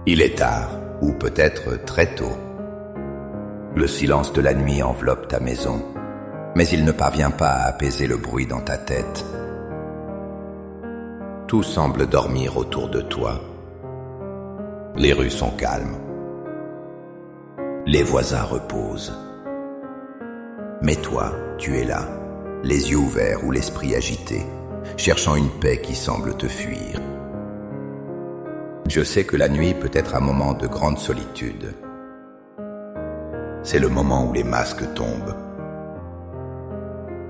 Il est tard, ou peut-être très tôt. Le silence de la nuit enveloppe ta maison, mais il ne parvient pas à apaiser le bruit dans ta tête. Tout semble dormir autour de toi. Les rues sont calmes. Les voisins reposent. Mais toi, tu es là, les yeux ouverts ou l'esprit agité, cherchant une paix qui semble te fuir. Je sais que la nuit peut être un moment de grande solitude. C'est le moment où les masques tombent.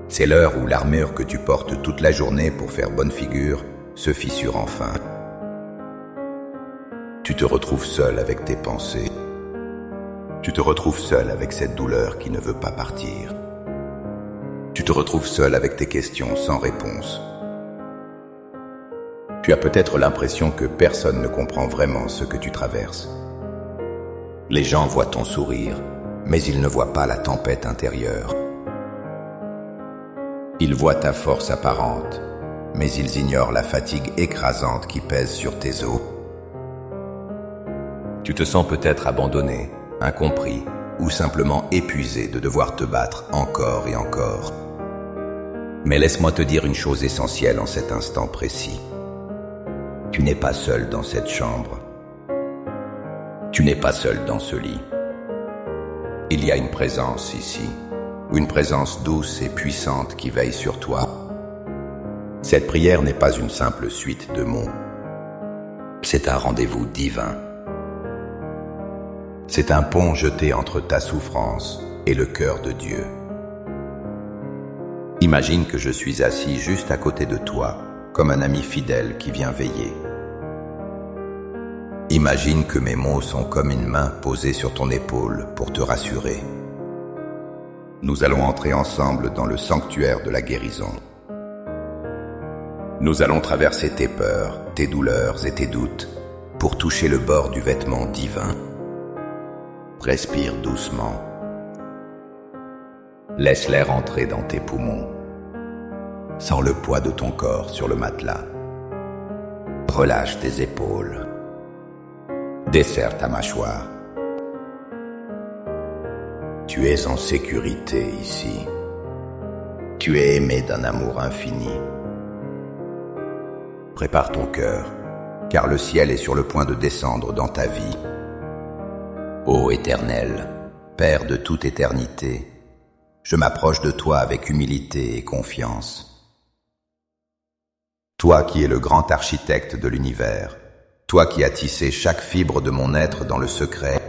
C'est l'heure où l'armure que tu portes toute la journée pour faire bonne figure se fissure enfin. Tu te retrouves seul avec tes pensées. Tu te retrouves seul avec cette douleur qui ne veut pas partir. Tu te retrouves seul avec tes questions sans réponse. Tu as peut-être l'impression que personne ne comprend vraiment ce que tu traverses. Les gens voient ton sourire, mais ils ne voient pas la tempête intérieure. Ils voient ta force apparente, mais ils ignorent la fatigue écrasante qui pèse sur tes os. Tu te sens peut-être abandonné, incompris, ou simplement épuisé de devoir te battre encore et encore. Mais laisse-moi te dire une chose essentielle en cet instant précis. Tu n'es pas seul dans cette chambre. Tu n'es pas seul dans ce lit. Il y a une présence ici, une présence douce et puissante qui veille sur toi. Cette prière n'est pas une simple suite de mots. C'est un rendez-vous divin. C'est un pont jeté entre ta souffrance et le cœur de Dieu. Imagine que je suis assis juste à côté de toi, comme un ami fidèle qui vient veiller. Imagine que mes mots sont comme une main posée sur ton épaule pour te rassurer. Nous allons entrer ensemble dans le sanctuaire de la guérison. Nous allons traverser tes peurs, tes douleurs et tes doutes pour toucher le bord du vêtement divin. Respire doucement. Laisse l'air entrer dans tes poumons. Sens le poids de ton corps sur le matelas. Relâche tes épaules. Desserre ta mâchoire. Tu es en sécurité ici. Tu es aimé d'un amour infini. Prépare ton cœur, car le ciel est sur le point de descendre dans ta vie. Ô Éternel, Père de toute éternité, je m'approche de toi avec humilité et confiance. Toi qui es le grand architecte de l'univers, toi qui as tissé chaque fibre de mon être dans le secret,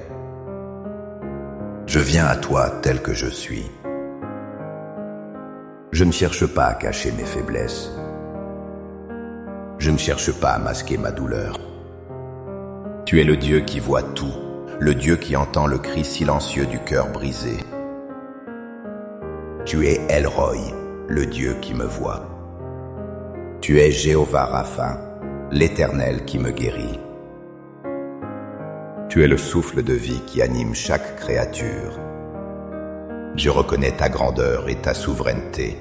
je viens à toi tel que je suis. Je ne cherche pas à cacher mes faiblesses. Je ne cherche pas à masquer ma douleur. Tu es le Dieu qui voit tout, le Dieu qui entend le cri silencieux du cœur brisé. Tu es El Roi, le Dieu qui me voit. Tu es Jéhovah Rapha, l'Éternel qui me guérit. Tu es le souffle de vie qui anime chaque créature. Je reconnais ta grandeur et ta souveraineté.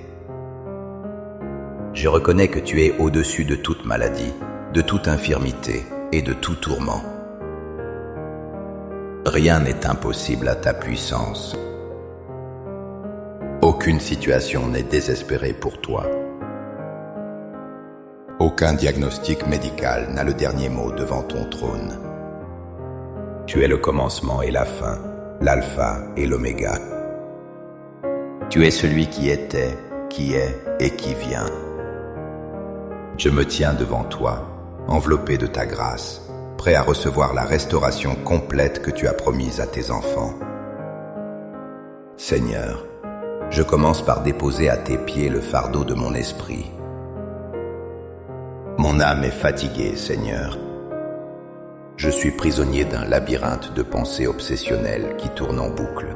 Je reconnais que tu es au-dessus de toute maladie, de toute infirmité et de tout tourment. Rien n'est impossible à ta puissance. Aucune situation n'est désespérée pour toi. Aucun diagnostic médical n'a le dernier mot devant ton trône. Tu es le commencement et la fin, l'alpha et l'oméga. Tu es celui qui était, qui est et qui vient. Je me tiens devant toi, enveloppé de ta grâce, prêt à recevoir la restauration complète que tu as promise à tes enfants. Seigneur, je commence par déposer à tes pieds le fardeau de mon esprit. Mon âme est fatiguée, Seigneur. Je suis prisonnier d'un labyrinthe de pensées obsessionnelles qui tournent en boucle.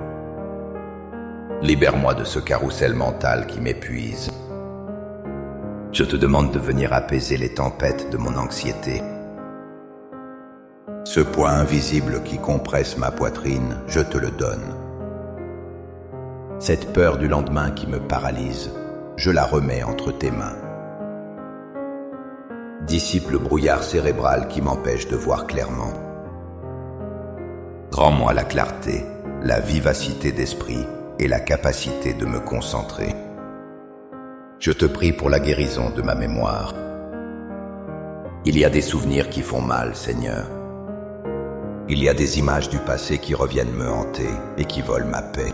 Libère-moi de ce carrousel mental qui m'épuise. Je te demande de venir apaiser les tempêtes de mon anxiété. Ce poids invisible qui compresse ma poitrine, je te le donne. Cette peur du lendemain qui me paralyse, je la remets entre tes mains. Dissipe le brouillard cérébral qui m'empêche de voir clairement. Rends-moi la clarté, la vivacité d'esprit et la capacité de me concentrer. Je te prie pour la guérison de ma mémoire. Il y a des souvenirs qui font mal, Seigneur. Il y a des images du passé qui reviennent me hanter et qui volent ma paix.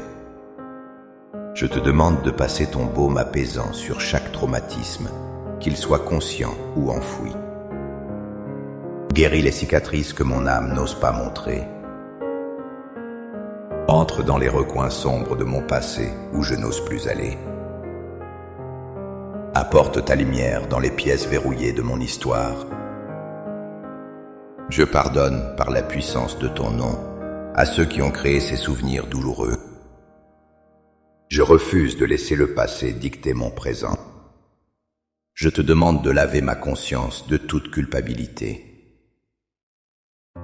Je te demande de passer ton baume apaisant sur chaque traumatisme, qu'il soit conscient ou enfoui. Guéris les cicatrices que mon âme n'ose pas montrer. Entre dans les recoins sombres de mon passé où je n'ose plus aller. Apporte ta lumière dans les pièces verrouillées de mon histoire. Je pardonne par la puissance de ton nom à ceux qui ont créé ces souvenirs douloureux. Je refuse de laisser le passé dicter mon présent. Je te demande de laver ma conscience de toute culpabilité.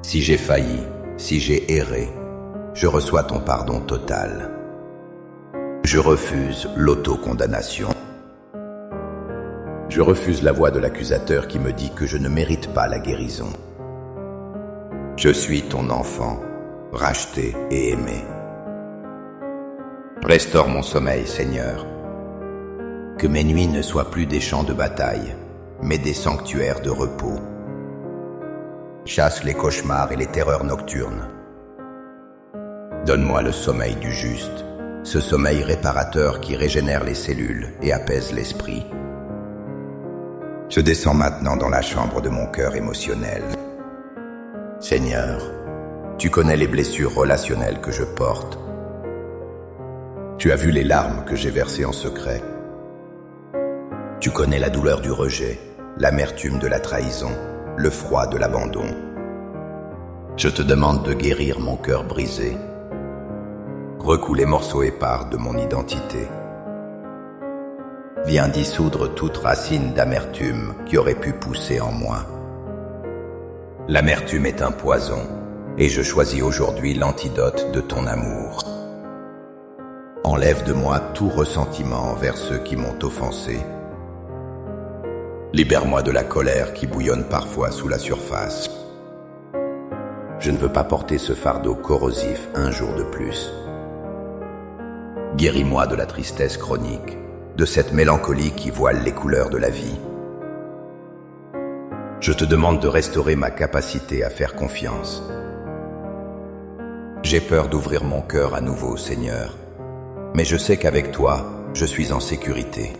Si j'ai failli, si j'ai erré, je reçois ton pardon total. Je refuse l'autocondamnation. Je refuse la voix de l'accusateur qui me dit que je ne mérite pas la guérison. Je suis ton enfant, racheté et aimé. Restaure mon sommeil, Seigneur. Que mes nuits ne soient plus des champs de bataille, mais des sanctuaires de repos. Chasse les cauchemars et les terreurs nocturnes. Donne-moi le sommeil du juste, ce sommeil réparateur qui régénère les cellules et apaise l'esprit. Je descends maintenant dans la chambre de mon cœur émotionnel. Seigneur, tu connais les blessures relationnelles que je porte. Tu as vu les larmes que j'ai versées en secret. Tu connais la douleur du rejet, l'amertume de la trahison, le froid de l'abandon. Je te demande de guérir mon cœur brisé. Recoue les morceaux épars de mon identité. Viens dissoudre toute racine d'amertume qui aurait pu pousser en moi. L'amertume est un poison, et je choisis aujourd'hui l'antidote de ton amour. Enlève de moi tout ressentiment envers ceux qui m'ont offensé. Libère-moi de la colère qui bouillonne parfois sous la surface. Je ne veux pas porter ce fardeau corrosif un jour de plus. Guéris-moi de la tristesse chronique, de cette mélancolie qui voile les couleurs de la vie. Je te demande de restaurer ma capacité à faire confiance. J'ai peur d'ouvrir mon cœur à nouveau, Seigneur, mais je sais qu'avec toi, je suis en sécurité.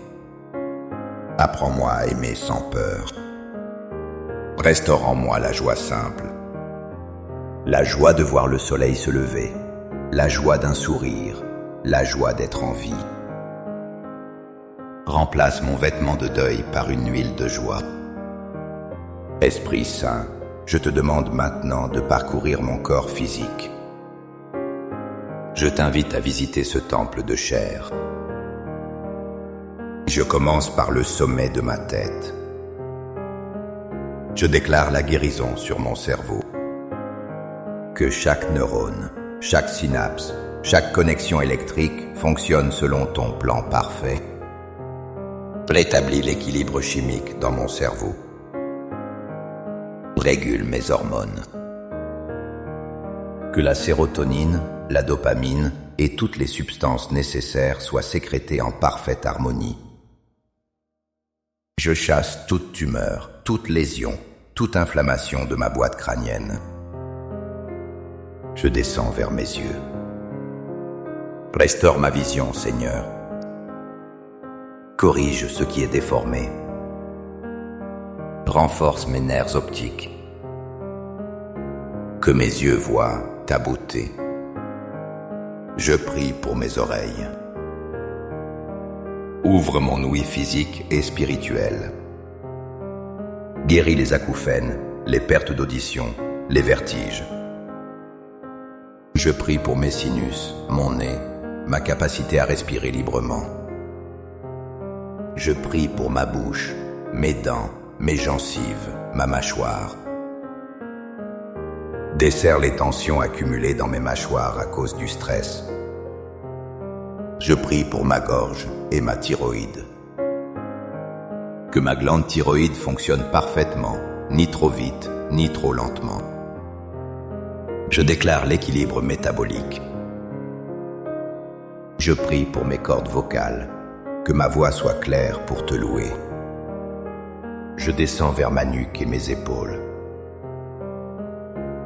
Apprends-moi à aimer sans peur. Restaure en moi la joie simple, la joie de voir le soleil se lever, la joie d'un sourire, la joie d'être en vie. Remplace mon vêtement de deuil par une huile de joie. Esprit Saint, je te demande maintenant de parcourir mon corps physique. Je t'invite à visiter ce temple de chair. Je commence par le sommet de ma tête. Je déclare la guérison sur mon cerveau. Que chaque neurone, chaque synapse, chaque connexion électrique fonctionne selon ton plan parfait. Rétablis l'équilibre chimique dans mon cerveau. Régule mes hormones. Que la sérotonine, la dopamine et toutes les substances nécessaires soient sécrétées en parfaite harmonie. Je chasse toute tumeur, toute lésion, toute inflammation de ma boîte crânienne. Je descends vers mes yeux. Restaure ma vision, Seigneur. Corrige ce qui est déformé. Renforce mes nerfs optiques. Que mes yeux voient ta beauté. Je prie pour mes oreilles. Ouvre mon ouïe physique et spirituelle. Guéris les acouphènes, les pertes d'audition, les vertiges. Je prie pour mes sinus, mon nez, ma capacité à respirer librement. Je prie pour ma bouche, mes dents, mes gencives, ma mâchoire. Desserre les tensions accumulées dans mes mâchoires à cause du stress. Je prie pour ma gorge et ma thyroïde. Que ma glande thyroïde fonctionne parfaitement, ni trop vite, ni trop lentement. Je déclare l'équilibre métabolique. Je prie pour mes cordes vocales, que ma voix soit claire pour te louer. Je descends vers ma nuque et mes épaules.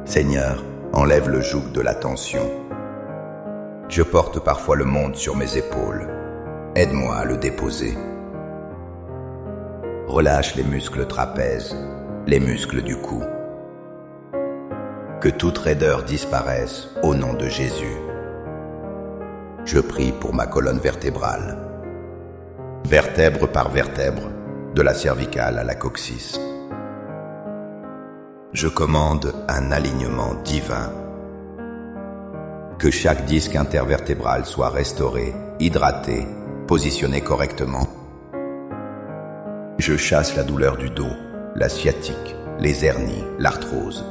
Seigneur, enlève le joug de la tension. Je porte parfois le monde sur mes épaules. Aide-moi à le déposer. Relâche les muscles trapèzes, les muscles du cou. Que toute raideur disparaisse au nom de Jésus. Je prie pour ma colonne vertébrale. Vertèbre par vertèbre, de la cervicale à la coccyx. Je commande un alignement divin. Que chaque disque intervertébral soit restauré, hydraté, positionné correctement. Je chasse la douleur du dos, la sciatique, les hernies, l'arthrose.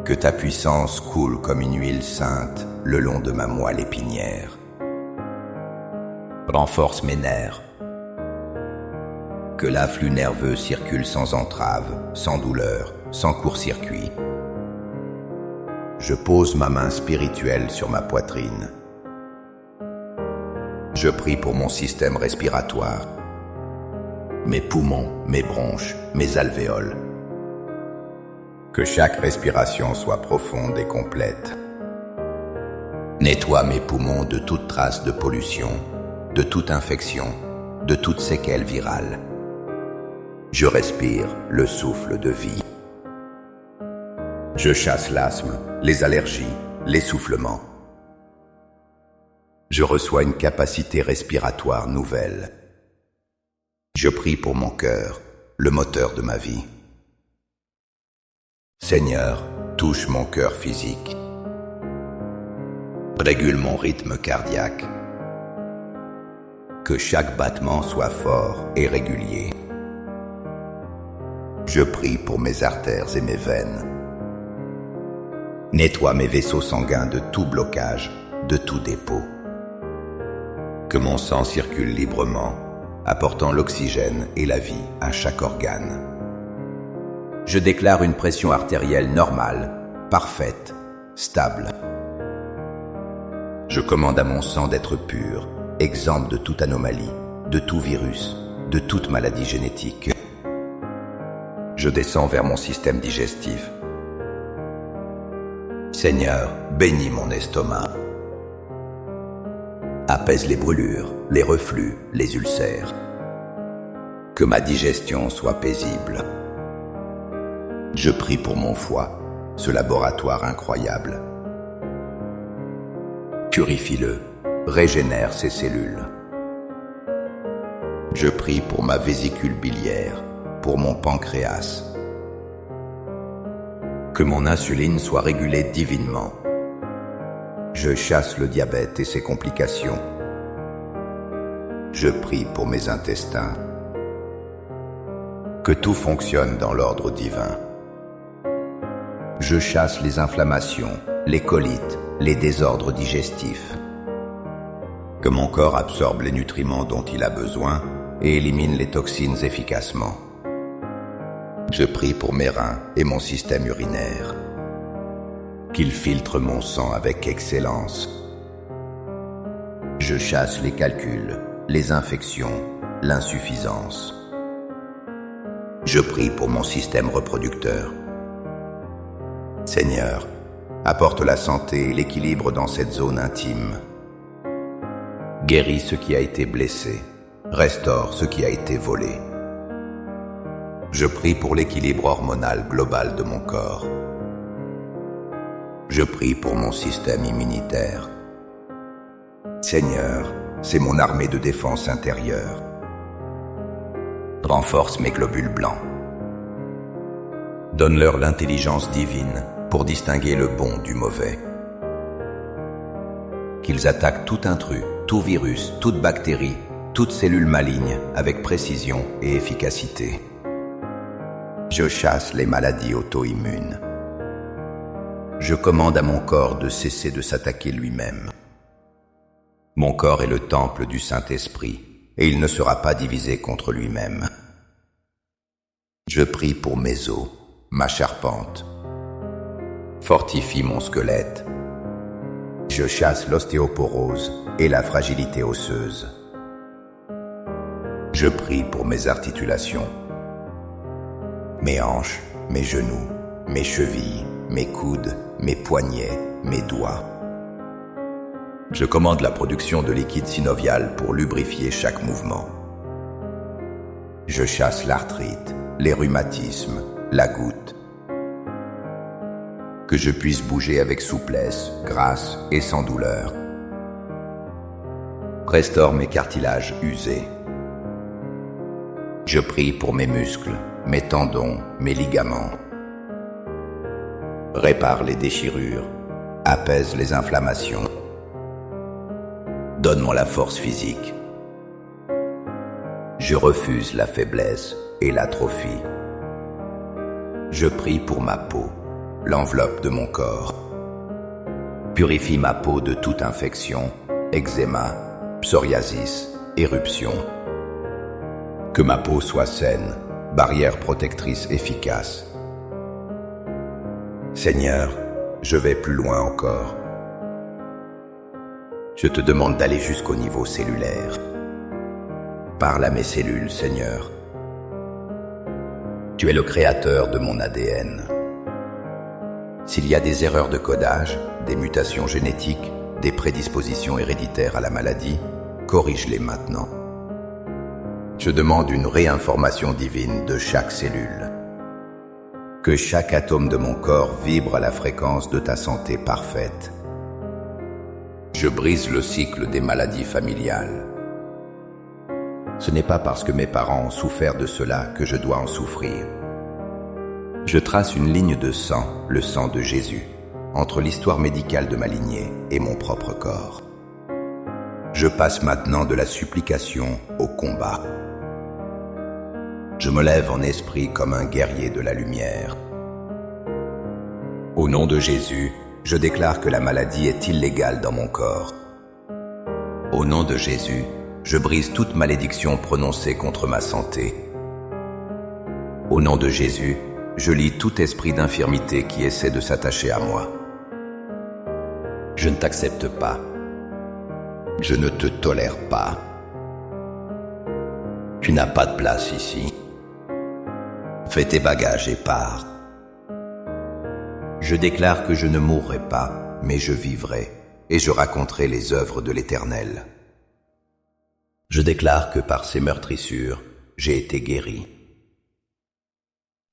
Que ta puissance coule comme une huile sainte le long de ma moelle épinière. Renforce mes nerfs. Que l'afflux nerveux circule sans entrave, sans douleur, sans court-circuit. Je pose ma main spirituelle sur ma poitrine. Je prie pour mon système respiratoire, mes poumons, mes bronches, mes alvéoles. Que chaque respiration soit profonde et complète. Nettoie mes poumons de toute trace de pollution, de toute infection, de toute séquelle virale. Je respire le souffle de vie. Je chasse l'asthme, les allergies, l'essoufflement. Je reçois une capacité respiratoire nouvelle. Je prie pour mon cœur, le moteur de ma vie. Seigneur, touche mon cœur physique. Régule mon rythme cardiaque. Que chaque battement soit fort et régulier. Je prie pour mes artères et mes veines. Nettoie mes vaisseaux sanguins de tout blocage, de tout dépôt. Que mon sang circule librement, apportant l'oxygène et la vie à chaque organe. Je déclare une pression artérielle normale, parfaite, stable. Je commande à mon sang d'être pur, exempt de toute anomalie, de tout virus, de toute maladie génétique. Je descends vers mon système digestif. Seigneur, bénis mon estomac. Apaise les brûlures, les reflux, les ulcères. Que ma digestion soit paisible. Je prie pour mon foie, ce laboratoire incroyable. Purifie-le, régénère ses cellules. Je prie pour ma vésicule biliaire, pour mon pancréas. Que mon insuline soit régulée divinement. Je chasse le diabète et ses complications. Je prie pour mes intestins. Que tout fonctionne dans l'ordre divin. Je chasse les inflammations, les colites, les désordres digestifs. Que mon corps absorbe les nutriments dont il a besoin et élimine les toxines efficacement. Je prie pour mes reins et mon système urinaire. Qu'ils filtrent mon sang avec excellence. Je chasse les calculs, les infections, l'insuffisance. Je prie pour mon système reproducteur. Seigneur, apporte la santé et l'équilibre dans cette zone intime. Guéris ce qui a été blessé, restaure ce qui a été volé. Je prie pour l'équilibre hormonal global de mon corps. Je prie pour mon système immunitaire. Seigneur, c'est mon armée de défense intérieure. Renforce mes globules blancs. Donne-leur l'intelligence divine pour distinguer le bon du mauvais. Qu'ils attaquent tout intrus, tout virus, toute bactérie, toute cellule maligne avec précision et efficacité. Je chasse les maladies auto-immunes. Je commande à mon corps de cesser de s'attaquer lui-même. Mon corps est le temple du Saint-Esprit, et il ne sera pas divisé contre lui-même. Je prie pour mes os, ma charpente. Fortifie mon squelette. Je chasse l'ostéoporose et la fragilité osseuse. Je prie pour mes articulations, mes hanches, mes genoux, mes chevilles, mes coudes, mes poignets, mes doigts. Je commande la production de liquide synovial pour lubrifier chaque mouvement. Je chasse l'arthrite, les rhumatismes, la goutte. Que je puisse bouger avec souplesse, grâce et sans douleur. Restaure mes cartilages usés. Je prie pour mes muscles, mes tendons, mes ligaments. Répare les déchirures, apaise les inflammations. Donne-moi la force physique. Je refuse la faiblesse et l'atrophie. Je prie pour ma peau, l'enveloppe de mon corps. Purifie ma peau de toute infection, eczéma, psoriasis, éruption. Que ma peau soit saine, barrière protectrice efficace. Seigneur, je vais plus loin encore. Je te demande d'aller jusqu'au niveau cellulaire. Parle à mes cellules, Seigneur. Tu es le créateur de mon ADN. S'il y a des erreurs de codage, des mutations génétiques, des prédispositions héréditaires à la maladie, corrige-les maintenant. Je demande une réinformation divine de chaque cellule. Que chaque atome de mon corps vibre à la fréquence de ta santé parfaite. Je brise le cycle des maladies familiales. Ce n'est pas parce que mes parents ont souffert de cela que je dois en souffrir. Je trace une ligne de sang, le sang de Jésus, entre l'histoire médicale de ma lignée et mon propre corps. Je passe maintenant de la supplication au combat. Je me lève en esprit comme un guerrier de la lumière. Au nom de Jésus, je déclare que la maladie est illégale dans mon corps. Au nom de Jésus, je brise toute malédiction prononcée contre ma santé. Au nom de Jésus, je lie tout esprit d'infirmité qui essaie de s'attacher à moi. Je ne t'accepte pas. Je ne te tolère pas. Tu n'as pas de place ici. Fais tes bagages et pars. Je déclare que je ne mourrai pas, mais je vivrai, et je raconterai les œuvres de l'Éternel. Je déclare que par ces meurtrissures, j'ai été guéri.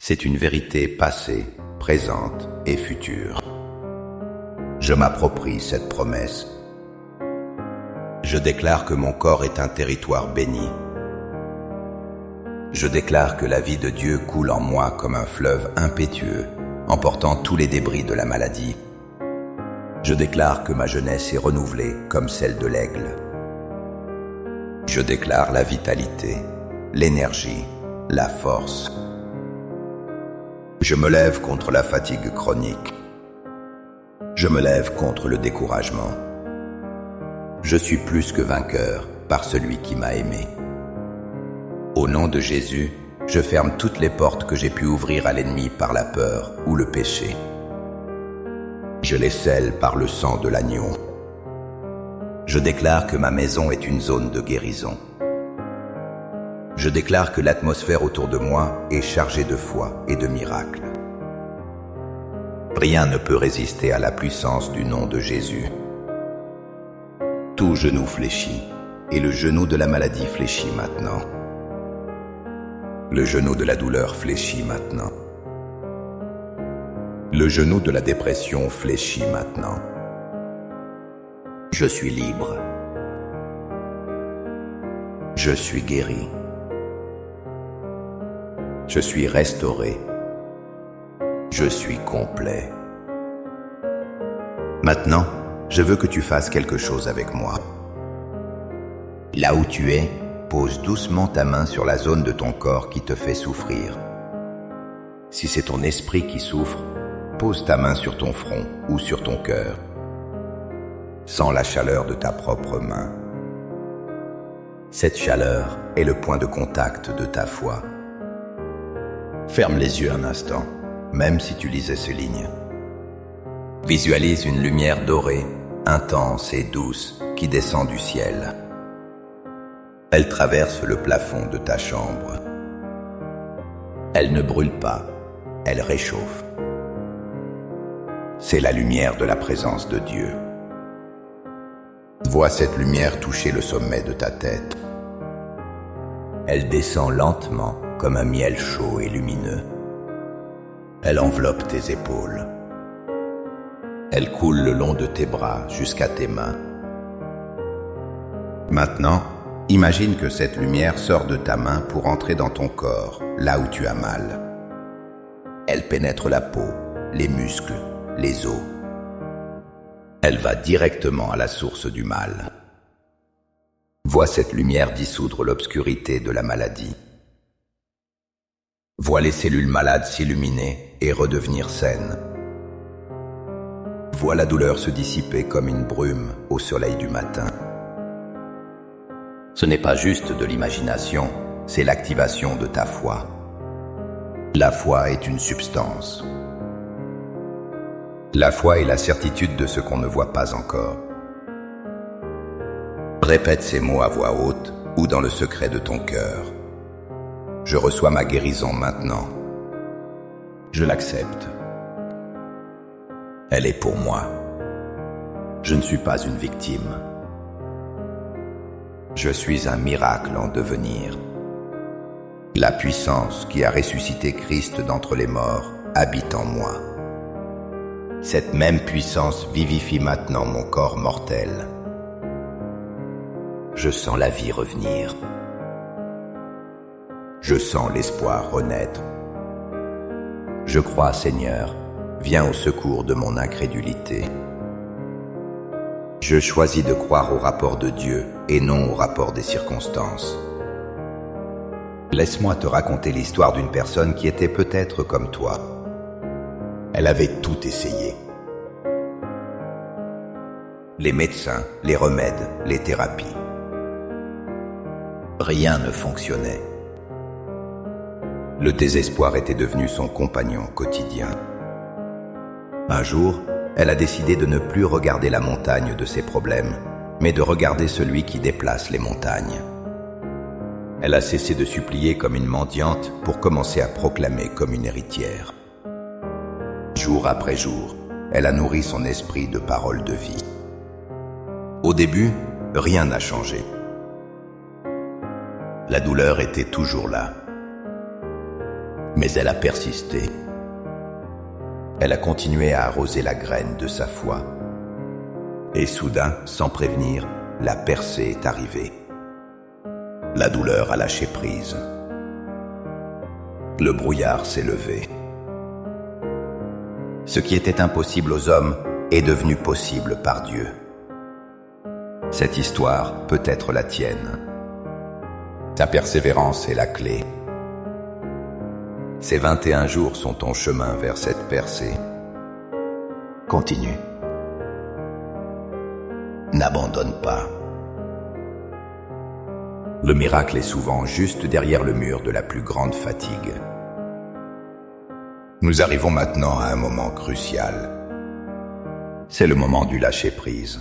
C'est une vérité passée, présente et future. Je m'approprie cette promesse. Je déclare que mon corps est un territoire béni. Je déclare que la vie de Dieu coule en moi comme un fleuve impétueux, emportant tous les débris de la maladie. Je déclare que ma jeunesse est renouvelée comme celle de l'aigle. Je déclare la vitalité, l'énergie, la force. Je me lève contre la fatigue chronique. Je me lève contre le découragement. Je suis plus que vainqueur par celui qui m'a aimé. Au nom de Jésus, je ferme toutes les portes que j'ai pu ouvrir à l'ennemi par la peur ou le péché. Je les scelle par le sang de l'agneau. Je déclare que ma maison est une zone de guérison. Je déclare que l'atmosphère autour de moi est chargée de foi et de miracles. Rien ne peut résister à la puissance du nom de Jésus. Tout genou fléchit, et le genou de la maladie fléchit maintenant. Le genou de la douleur fléchit maintenant. Le genou de la dépression fléchit maintenant. Je suis libre. Je suis guéri. Je suis restauré. Je suis complet. Maintenant, je veux que tu fasses quelque chose avec moi. Là où tu es, pose doucement ta main sur la zone de ton corps qui te fait souffrir. Si c'est ton esprit qui souffre, pose ta main sur ton front ou sur ton cœur. Sens la chaleur de ta propre main. Cette chaleur est le point de contact de ta foi. Ferme les yeux un instant, même si tu lisais ces lignes. Visualise une lumière dorée, intense et douce, qui descend du ciel. Elle traverse le plafond de ta chambre. Elle ne brûle pas, elle réchauffe. C'est la lumière de la présence de Dieu. Vois cette lumière toucher le sommet de ta tête. Elle descend lentement comme un miel chaud et lumineux. Elle enveloppe tes épaules. Elle coule le long de tes bras jusqu'à tes mains. Maintenant, imagine que cette lumière sort de ta main pour entrer dans ton corps, là où tu as mal. Elle pénètre la peau, les muscles, les os. Elle va directement à la source du mal. Vois cette lumière dissoudre l'obscurité de la maladie. Vois les cellules malades s'illuminer et redevenir saines. Vois la douleur se dissiper comme une brume au soleil du matin. Ce n'est pas juste de l'imagination, c'est l'activation de ta foi. La foi est une substance. La foi est la certitude de ce qu'on ne voit pas encore. Répète ces mots à voix haute ou dans le secret de ton cœur. Je reçois ma guérison maintenant. Je l'accepte. Elle est pour moi. Je ne suis pas une victime. Je suis un miracle en devenir. La puissance qui a ressuscité Christ d'entre les morts habite en moi. Cette même puissance vivifie maintenant mon corps mortel. Je sens la vie revenir. Je sens l'espoir renaître. Je crois, Seigneur, viens au secours de mon incrédulité. Je choisis de croire au rapport de Dieu et non au rapport des circonstances. Laisse-moi te raconter l'histoire d'une personne qui était peut-être comme toi. Elle avait tout essayé. Les médecins, les remèdes, les thérapies. Rien ne fonctionnait. Le désespoir était devenu son compagnon quotidien. Un jour, elle a décidé de ne plus regarder la montagne de ses problèmes, mais de regarder celui qui déplace les montagnes. Elle a cessé de supplier comme une mendiante pour commencer à proclamer comme une héritière. Jour après jour, elle a nourri son esprit de paroles de vie. Au début, rien n'a changé. La douleur était toujours là. Mais elle a persisté. Elle a continué à arroser la graine de sa foi. Et soudain, sans prévenir, la percée est arrivée. La douleur a lâché prise. Le brouillard s'est levé. Ce qui était impossible aux hommes est devenu possible par Dieu. Cette histoire peut être la tienne. Ta persévérance est la clé. Ces 21 jours sont ton chemin vers cette percée. Continue. N'abandonne pas. Le miracle est souvent juste derrière le mur de la plus grande fatigue. Nous arrivons maintenant à un moment crucial. C'est le moment du lâcher-prise.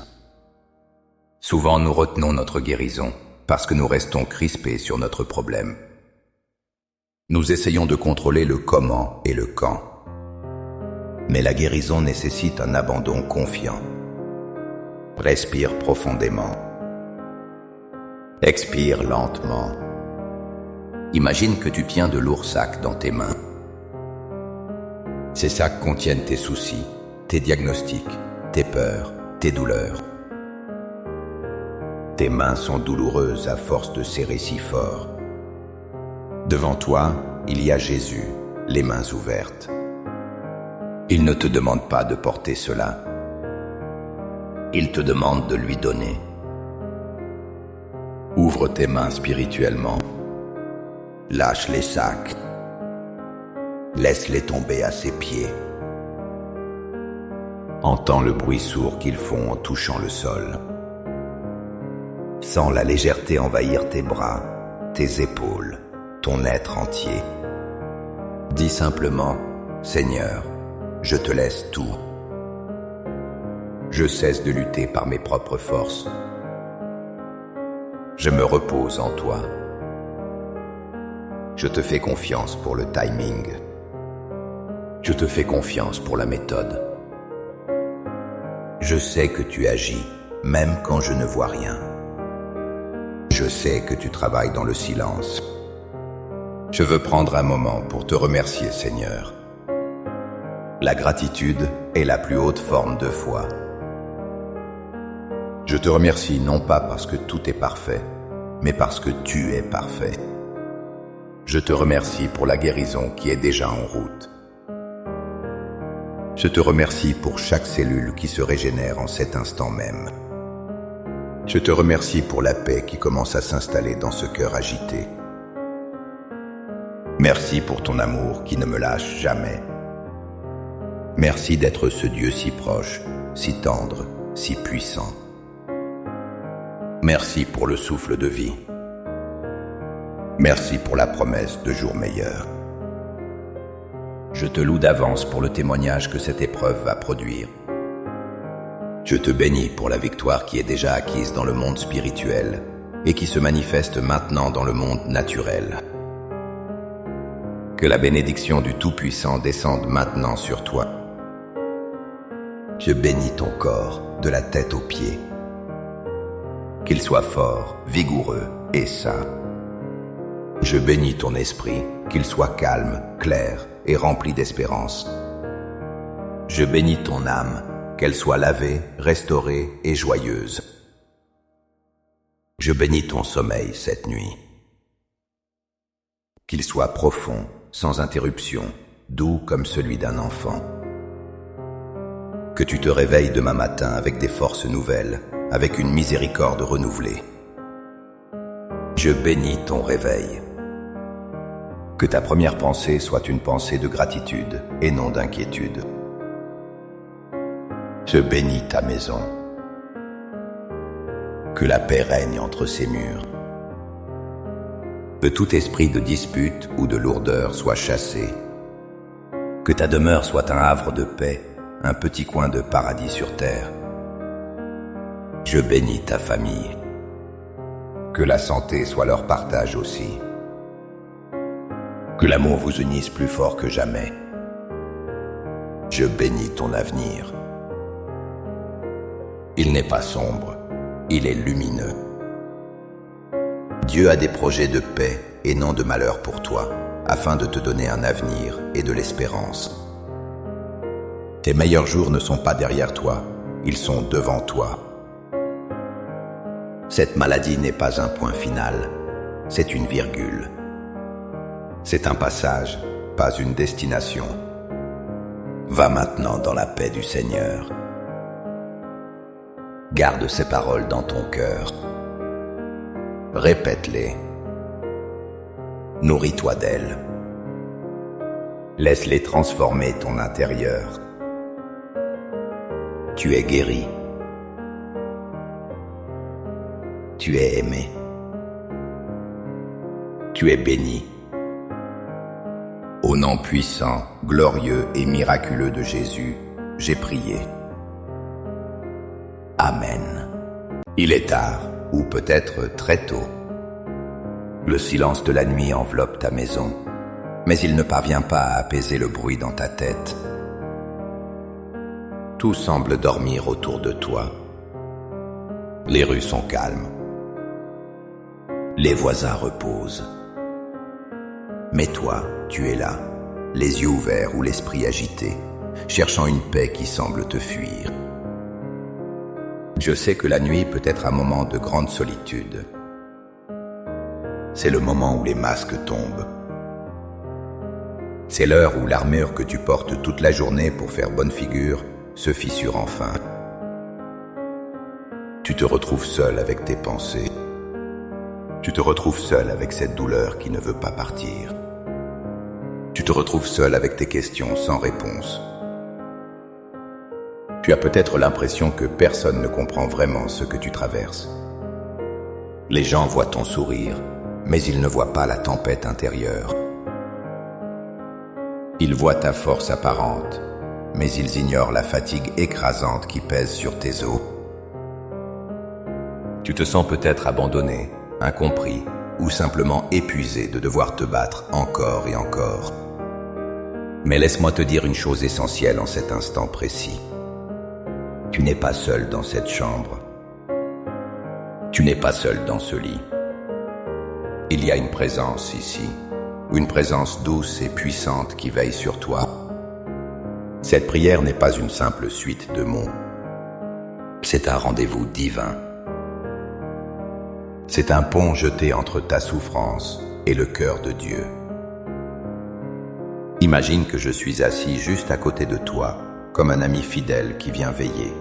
Souvent nous retenons notre guérison parce que nous restons crispés sur notre problème. Nous essayons de contrôler le comment et le quand. Mais la guérison nécessite un abandon confiant. Respire profondément. Expire lentement. Imagine que tu tiens de lourds sacs dans tes mains. Ces sacs contiennent tes soucis, tes diagnostics, tes peurs, tes douleurs. Tes mains sont douloureuses à force de serrer si fort. Devant toi, il y a Jésus, les mains ouvertes. Il ne te demande pas de porter cela. Il te demande de lui donner. Ouvre tes mains spirituellement. Lâche les sacs. Laisse-les tomber à ses pieds. Entends le bruit sourd qu'ils font en touchant le sol. Sens la légèreté envahir tes bras, tes épaules, ton être entier. Dis simplement, Seigneur, je te laisse tout. Je cesse de lutter par mes propres forces. Je me repose en toi. Je te fais confiance pour le timing. Je te fais confiance pour la méthode. Je sais que tu agis, même quand je ne vois rien. Je sais que tu travailles dans le silence. Je veux prendre un moment pour te remercier, Seigneur. La gratitude est la plus haute forme de foi. Je te remercie non pas parce que tout est parfait, mais parce que tu es parfait. Je te remercie pour la guérison qui est déjà en route. Je te remercie pour chaque cellule qui se régénère en cet instant même. Je te remercie pour la paix qui commence à s'installer dans ce cœur agité. Merci pour ton amour qui ne me lâche jamais. Merci d'être ce Dieu si proche, si tendre, si puissant. Merci pour le souffle de vie. Merci pour la promesse de jours meilleurs. Je te loue d'avance pour le témoignage que cette épreuve va produire. Je te bénis pour la victoire qui est déjà acquise dans le monde spirituel et qui se manifeste maintenant dans le monde naturel. Que la bénédiction du Tout-Puissant descende maintenant sur toi. Je bénis ton corps de la tête aux pieds. Qu'il soit fort, vigoureux et sain. Je bénis ton esprit, qu'il soit calme, clair et rempli d'espérance. Je bénis ton âme, qu'elle soit lavée, restaurée et joyeuse. Je bénis ton sommeil cette nuit. Qu'il soit profond, sans interruption, doux comme celui d'un enfant. Que tu te réveilles demain matin avec des forces nouvelles, avec une miséricorde renouvelée. Je bénis ton réveil. Que ta première pensée soit une pensée de gratitude et non d'inquiétude. Je bénis ta maison. Que la paix règne entre ses murs. Que tout esprit de dispute ou de lourdeur soit chassé. Que ta demeure soit un havre de paix, un petit coin de paradis sur terre. Je bénis ta famille. Que la santé soit leur partage aussi. Que l'amour vous unisse plus fort que jamais. Je bénis ton avenir. Il n'est pas sombre, il est lumineux. Dieu a des projets de paix et non de malheur pour toi, afin de te donner un avenir et de l'espérance. Tes meilleurs jours ne sont pas derrière toi, ils sont devant toi. Cette maladie n'est pas un point final, c'est une virgule. C'est un passage, pas une destination. Va maintenant dans la paix du Seigneur. Garde ces paroles dans ton cœur. Répète-les. Nourris-toi d'elles. Laisse-les transformer ton intérieur. Tu es guéri. Tu es aimé. Tu es béni. Au nom puissant, glorieux et miraculeux de Jésus, j'ai prié. Amen. Il est tard, ou peut-être très tôt. Le silence de la nuit enveloppe ta maison, mais il ne parvient pas à apaiser le bruit dans ta tête. Tout semble dormir autour de toi. Les rues sont calmes. Les voisins reposent. Mais toi, tu es là, les yeux ouverts ou l'esprit agité, cherchant une paix qui semble te fuir. Je sais que la nuit peut être un moment de grande solitude. C'est le moment où les masques tombent. C'est l'heure où l'armure que tu portes toute la journée pour faire bonne figure se fissure enfin. Tu te retrouves seul avec tes pensées. Tu te retrouves seul avec cette douleur qui ne veut pas partir. Tu te retrouves seul avec tes questions sans réponse. Tu as peut-être l'impression que personne ne comprend vraiment ce que tu traverses. Les gens voient ton sourire, mais ils ne voient pas la tempête intérieure. Ils voient ta force apparente, mais ils ignorent la fatigue écrasante qui pèse sur tes os. Tu te sens peut-être abandonné, incompris, ou simplement épuisé de devoir te battre encore et encore. Mais laisse-moi te dire une chose essentielle en cet instant précis. Tu n'es pas seul dans cette chambre. Tu n'es pas seul dans ce lit. Il y a une présence ici, une présence douce et puissante qui veille sur toi. Cette prière n'est pas une simple suite de mots. C'est un rendez-vous divin. C'est un pont jeté entre ta souffrance et le cœur de Dieu. Imagine que je suis assis juste à côté de toi, comme un ami fidèle qui vient veiller.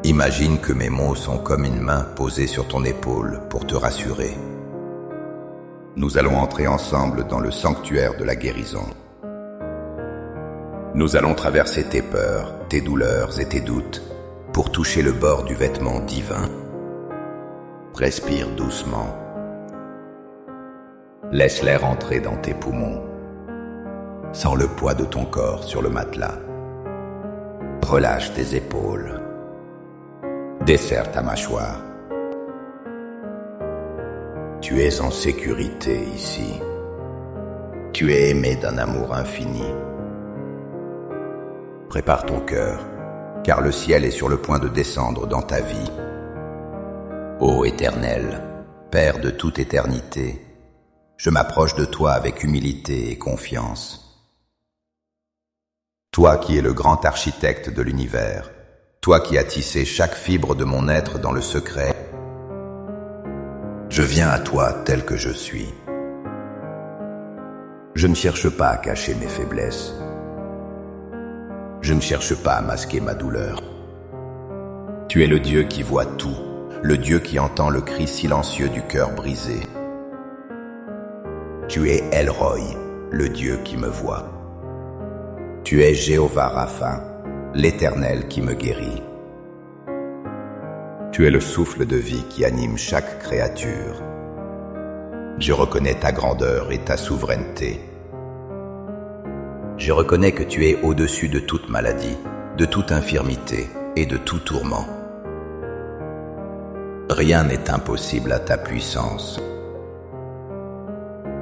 Imagine que mes mots sont comme une main posée sur ton épaule pour te rassurer. Nous allons entrer ensemble dans le sanctuaire de la guérison. Nous allons traverser tes peurs, tes douleurs et tes doutes pour toucher le bord du vêtement divin. Respire doucement. Laisse l'air entrer dans tes poumons. Sens le poids de ton corps sur le matelas. Relâche tes épaules. Desserre ta mâchoire. Tu es en sécurité ici. Tu es aimé d'un amour infini. Prépare ton cœur, car le ciel est sur le point de descendre dans ta vie. Ô Éternel, Père de toute éternité, je m'approche de toi avec humilité et confiance. Toi qui es le grand architecte de l'univers, toi qui as tissé chaque fibre de mon être dans le secret, je viens à toi tel que je suis. Je ne cherche pas à cacher mes faiblesses. Je ne cherche pas à masquer ma douleur. Tu es le Dieu qui voit tout, le Dieu qui entend le cri silencieux du cœur brisé. Tu es El Roi, le Dieu qui me voit. Tu es Jéhovah Rapha, l'Éternel qui me guérit. Tu es le souffle de vie qui anime chaque créature. Je reconnais ta grandeur et ta souveraineté. Je reconnais que tu es au-dessus de toute maladie, de toute infirmité et de tout tourment. Rien n'est impossible à ta puissance.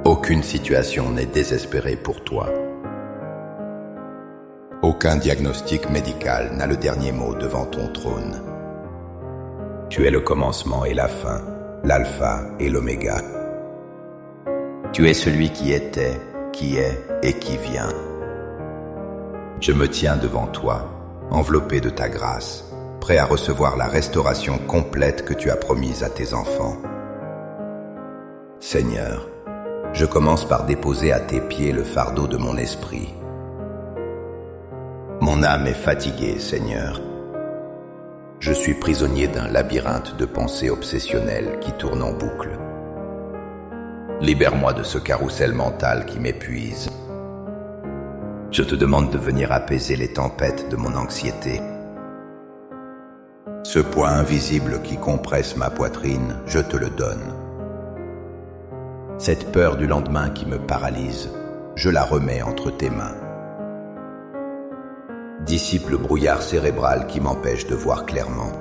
Aucune situation n'est désespérée pour toi. Aucun diagnostic médical n'a le dernier mot devant ton trône. Tu es le commencement et la fin, l'alpha et l'oméga. Tu es celui qui était, qui est et qui vient. Je me tiens devant toi, enveloppé de ta grâce, prêt à recevoir la restauration complète que tu as promise à tes enfants. Seigneur, je commence par déposer à tes pieds le fardeau de mon esprit. Mon âme est fatiguée, Seigneur. Je suis prisonnier d'un labyrinthe de pensées obsessionnelles qui tournent en boucle. Libère-moi de ce carrousel mental qui m'épuise. Je te demande de venir apaiser les tempêtes de mon anxiété. Ce poids invisible qui compresse ma poitrine, je te le donne. Cette peur du lendemain qui me paralyse, je la remets entre tes mains. Dissipe le brouillard cérébral qui m'empêche de voir clairement.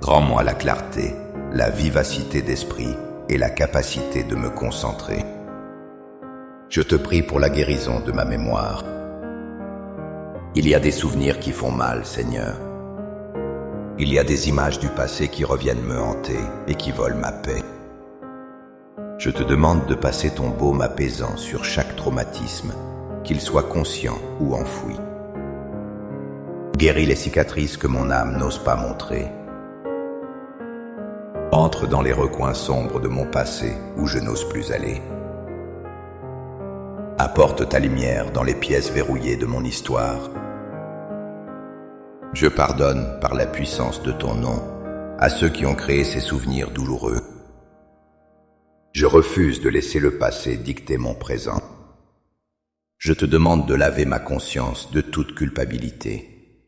Rends-moi la clarté, la vivacité d'esprit et la capacité de me concentrer. Je te prie pour la guérison de ma mémoire. Il y a des souvenirs qui font mal, Seigneur. Il y a des images du passé qui reviennent me hanter et qui volent ma paix. Je te demande de passer ton baume apaisant sur chaque traumatisme, qu'il soit conscient ou enfoui. Guéris les cicatrices que mon âme n'ose pas montrer. Entre dans les recoins sombres de mon passé où je n'ose plus aller. Apporte ta lumière dans les pièces verrouillées de mon histoire. Je pardonne par la puissance de ton nom à ceux qui ont créé ces souvenirs douloureux. Je refuse de laisser le passé dicter mon présent. Je te demande de laver ma conscience de toute culpabilité.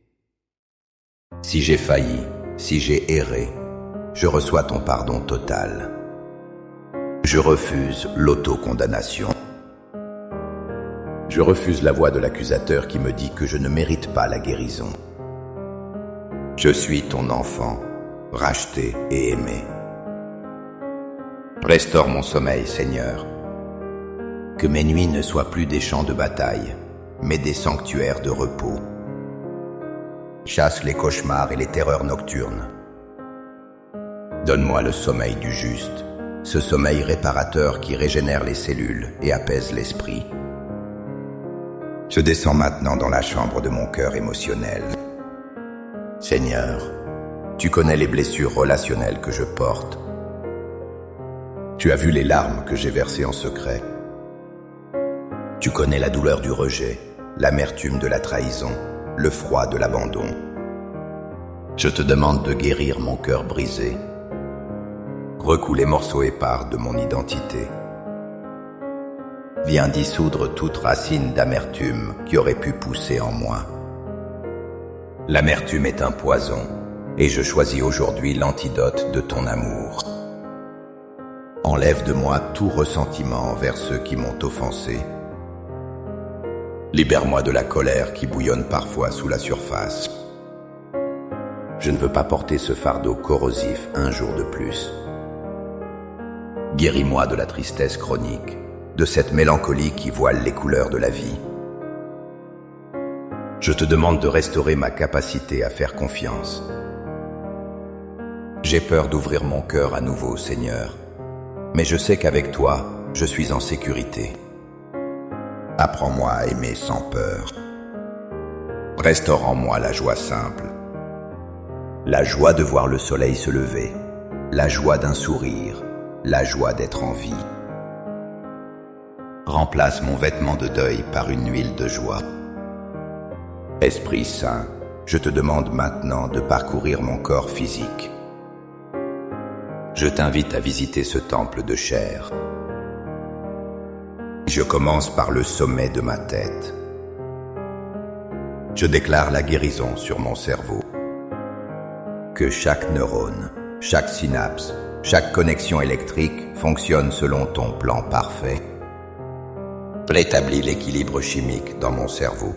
Si j'ai failli, si j'ai erré, je reçois ton pardon total. Je refuse l'autocondamnation. Je refuse la voix de l'accusateur qui me dit que je ne mérite pas la guérison. Je suis ton enfant, racheté et aimé. Restaure mon sommeil, Seigneur. Que mes nuits ne soient plus des champs de bataille, mais des sanctuaires de repos. Chasse les cauchemars et les terreurs nocturnes. Donne-moi le sommeil du juste, ce sommeil réparateur qui régénère les cellules et apaise l'esprit. Je descends maintenant dans la chambre de mon cœur émotionnel. Seigneur, tu connais les blessures relationnelles que je porte. Tu as vu les larmes que j'ai versées en secret. Tu connais la douleur du rejet, l'amertume de la trahison, le froid de l'abandon. Je te demande de guérir mon cœur brisé. Recoue les morceaux épars de mon identité. Viens dissoudre toute racine d'amertume qui aurait pu pousser en moi. L'amertume est un poison, et je choisis aujourd'hui l'antidote de ton amour. Enlève de moi tout ressentiment envers ceux qui m'ont offensé. Libère-moi de la colère qui bouillonne parfois sous la surface. Je ne veux pas porter ce fardeau corrosif un jour de plus. Guéris-moi de la tristesse chronique, de cette mélancolie qui voile les couleurs de la vie. Je te demande de restaurer ma capacité à faire confiance. J'ai peur d'ouvrir mon cœur à nouveau, Seigneur, mais je sais qu'avec toi, je suis en sécurité. Apprends-moi à aimer sans peur. Restaure en moi la joie simple. La joie de voir le soleil se lever, la joie d'un sourire, la joie d'être en vie. Remplace mon vêtement de deuil par une huile de joie. Esprit Saint, je te demande maintenant de parcourir mon corps physique. Je t'invite à visiter ce temple de chair. Je commence par le sommet de ma tête. Je déclare la guérison sur mon cerveau. Que chaque neurone, chaque synapse, chaque connexion électrique fonctionne selon ton plan parfait. Rétablis l'équilibre chimique dans mon cerveau.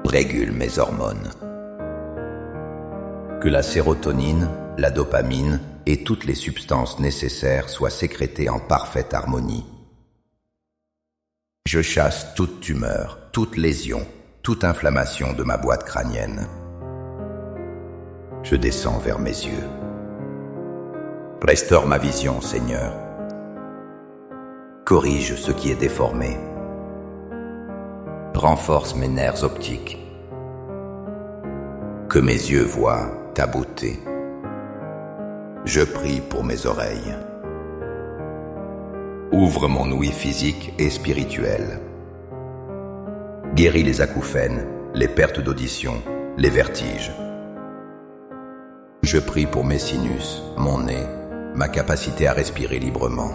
Régule mes hormones. Que la sérotonine, la dopamine et toutes les substances nécessaires soient sécrétées en parfaite harmonie. Je chasse toute tumeur, toute lésion, toute inflammation de ma boîte crânienne. Je descends vers mes yeux. Restaure ma vision, Seigneur. Corrige ce qui est déformé. Renforce mes nerfs optiques. Que mes yeux voient ta beauté. Je prie pour mes oreilles. Ouvre mon ouïe physique et spirituelle. Guéris les acouphènes, les pertes d'audition, les vertiges. Je prie pour mes sinus, mon nez, ma capacité à respirer librement.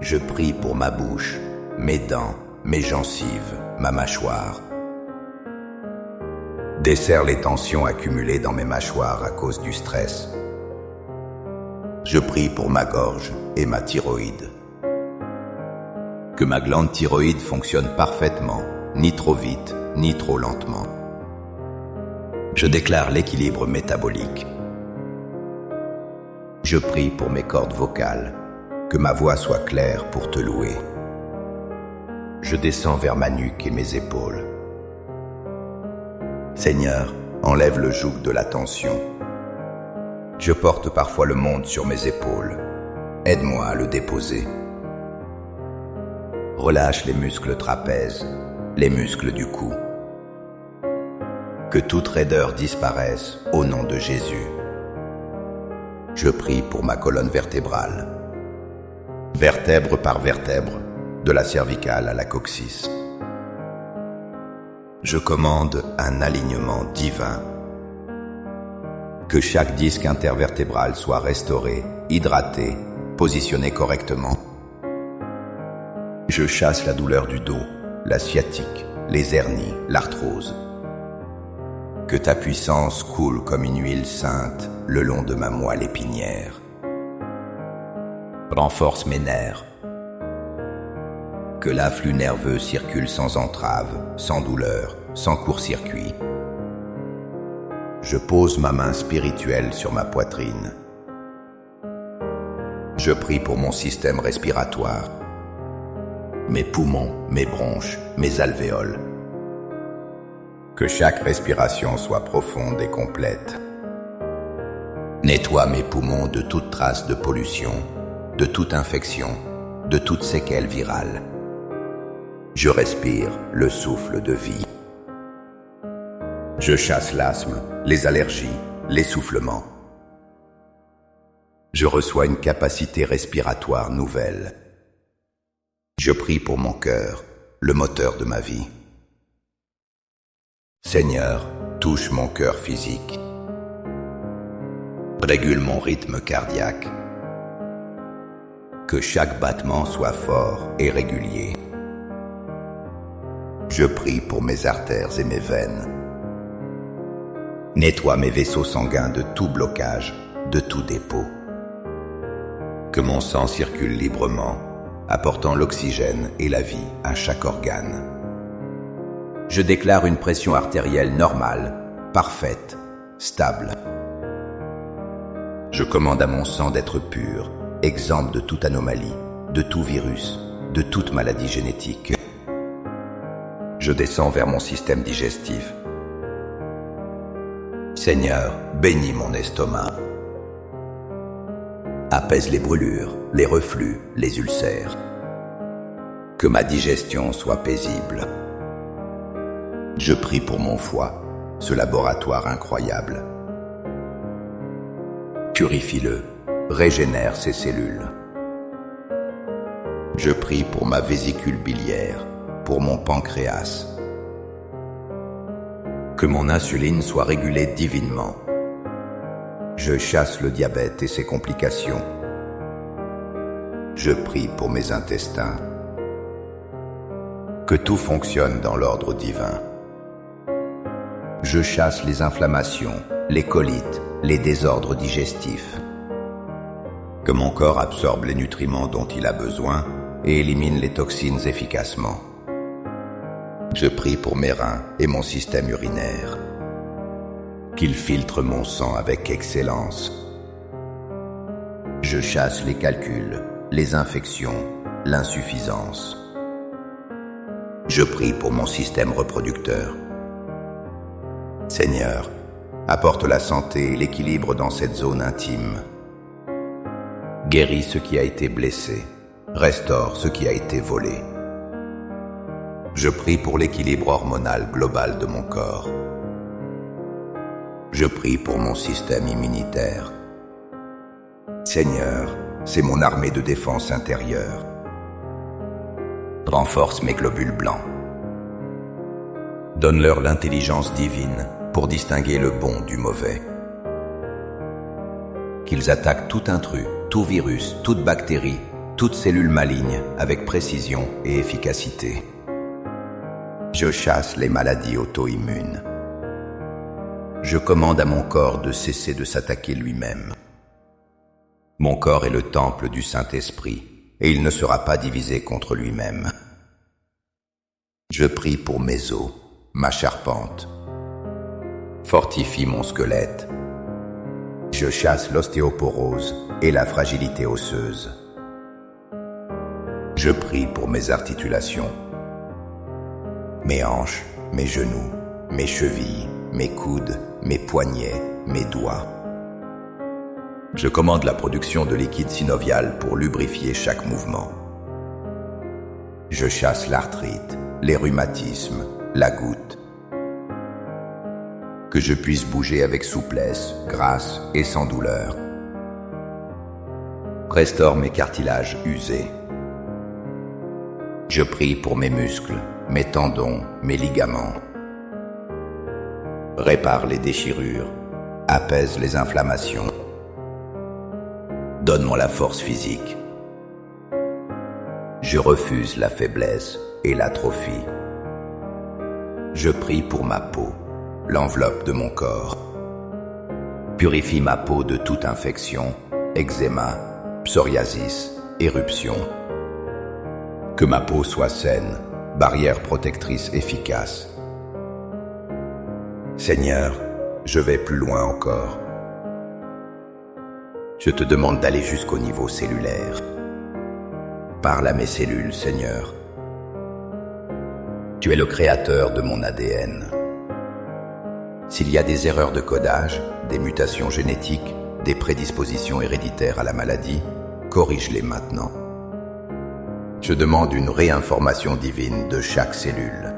Je prie pour ma bouche, mes dents, mes gencives, ma mâchoire. Desserre les tensions accumulées dans mes mâchoires à cause du stress. Je prie pour ma gorge et ma thyroïde. Que ma glande thyroïde fonctionne parfaitement, ni trop vite, ni trop lentement. Je déclare l'équilibre métabolique. Je prie pour mes cordes vocales, que ma voix soit claire pour te louer. Je descends vers ma nuque et mes épaules. Seigneur, enlève le joug de la tension. Je porte parfois le monde sur mes épaules. Aide-moi à le déposer. Relâche les muscles trapèzes, les muscles du cou. Que toute raideur disparaisse au nom de Jésus. Je prie pour ma colonne vertébrale. Vertèbre par vertèbre, de la cervicale à la coccyx. Je commande un alignement divin. Que chaque disque intervertébral soit restauré, hydraté, positionné correctement. Je chasse la douleur du dos, la sciatique, les hernies, l'arthrose. Que ta puissance coule comme une huile sainte le long de ma moelle épinière. Renforce mes nerfs. Que l'afflux nerveux circule sans entrave, sans douleur, sans court-circuit. Je pose ma main spirituelle sur ma poitrine. Je prie pour mon système respiratoire, mes poumons, mes bronches, mes alvéoles. Que chaque respiration soit profonde et complète. Nettoie mes poumons de toute trace de pollution, de toute infection, de toute séquelle virale. Je respire le souffle de vie. Je chasse l'asthme, les allergies, l'essoufflement. Je reçois une capacité respiratoire nouvelle. Je prie pour mon cœur, le moteur de ma vie. Seigneur, touche mon cœur physique. Régule mon rythme cardiaque. Que chaque battement soit fort et régulier. Je prie pour mes artères et mes veines. Nettoie mes vaisseaux sanguins de tout blocage, de tout dépôt. Que mon sang circule librement, apportant l'oxygène et la vie à chaque organe. Je déclare une pression artérielle normale, parfaite, stable. Je commande à mon sang d'être pur, exempt de toute anomalie, de tout virus, de toute maladie génétique. Je descends vers mon système digestif. Seigneur, bénis mon estomac. Apaise les brûlures, les reflux, les ulcères. Que ma digestion soit paisible. Je prie pour mon foie, ce laboratoire incroyable. Purifie-le, régénère ses cellules. Je prie pour ma vésicule biliaire, pour mon pancréas. Que mon insuline soit régulée divinement. Je chasse le diabète et ses complications. Je prie pour mes intestins. Que tout fonctionne dans l'ordre divin. Je chasse les inflammations, les colites, les désordres digestifs. Que mon corps absorbe les nutriments dont il a besoin et élimine les toxines efficacement. Je prie pour mes reins et mon système urinaire. Qu'ils filtrent mon sang avec excellence. Je chasse les calculs, les infections, l'insuffisance. Je prie pour mon système reproducteur. Seigneur, apporte la santé et l'équilibre dans cette zone intime. Guéris ce qui a été blessé, restaure ce qui a été volé. Je prie pour l'équilibre hormonal global de mon corps. Je prie pour mon système immunitaire. Seigneur, c'est mon armée de défense intérieure. Renforce mes globules blancs. Donne-leur l'intelligence divine pour distinguer le bon du mauvais. Qu'ils attaquent tout intrus, tout virus, toute bactérie, toute cellule maligne avec précision et efficacité. Je chasse les maladies auto-immunes. Je commande à mon corps de cesser de s'attaquer lui-même. Mon corps est le temple du Saint-Esprit, et il ne sera pas divisé contre lui-même. Je prie pour mes os, ma charpente. Fortifie mon squelette. Je chasse l'ostéoporose et la fragilité osseuse. Je prie pour mes articulations. Mes hanches, mes genoux, mes chevilles, mes coudes, mes poignets, mes doigts. Je commande la production de liquide synovial pour lubrifier chaque mouvement. Je chasse l'arthrite, les rhumatismes, la goutte. Que je puisse bouger avec souplesse, grâce et sans douleur. Restaure mes cartilages usés. Je prie pour mes muscles, mes tendons, mes ligaments. Répare les déchirures, apaise les inflammations. Donne-moi la force physique. Je refuse la faiblesse et l'atrophie. Je prie pour ma peau, l'enveloppe de mon corps. Purifie ma peau de toute infection, eczéma, psoriasis, éruption. Que ma peau soit saine, barrière protectrice efficace. Seigneur, je vais plus loin encore. Je te demande d'aller jusqu'au niveau cellulaire. Parle à mes cellules, Seigneur. Tu es le créateur de mon ADN. S'il y a des erreurs de codage, des mutations génétiques, des prédispositions héréditaires à la maladie, corrige-les maintenant. Je demande une réinformation divine de chaque cellule.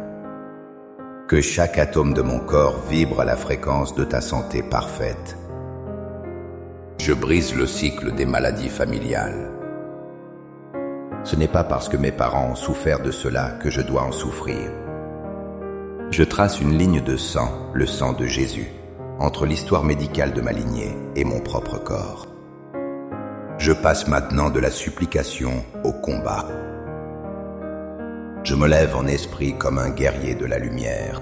Que chaque atome de mon corps vibre à la fréquence de ta santé parfaite. Je brise le cycle des maladies familiales. Ce n'est pas parce que mes parents ont souffert de cela que je dois en souffrir. Je trace une ligne de sang, le sang de Jésus, entre l'histoire médicale de ma lignée et mon propre corps. Je passe maintenant de la supplication au combat. Je me lève en esprit comme un guerrier de la lumière.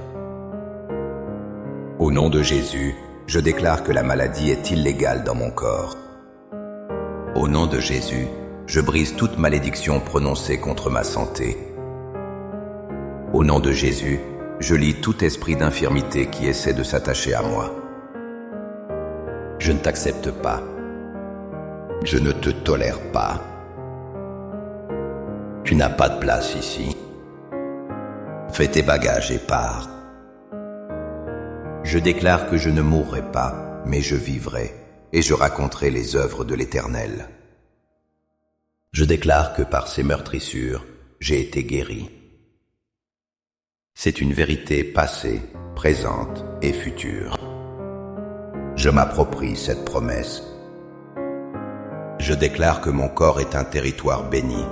Au nom de Jésus, je déclare que la maladie est illégale dans mon corps. Au nom de Jésus, je brise toute malédiction prononcée contre ma santé. Au nom de Jésus, je lie tout esprit d'infirmité qui essaie de s'attacher à moi. Je ne t'accepte pas. Je ne te tolère pas. Tu n'as pas de place ici. Fais tes bagages et pars. Je déclare que je ne mourrai pas, mais je vivrai, et je raconterai les œuvres de l'Éternel. Je déclare que par ces meurtrissures, j'ai été guéri. C'est une vérité passée, présente et future. Je m'approprie cette promesse. Je déclare que mon corps est un territoire béni.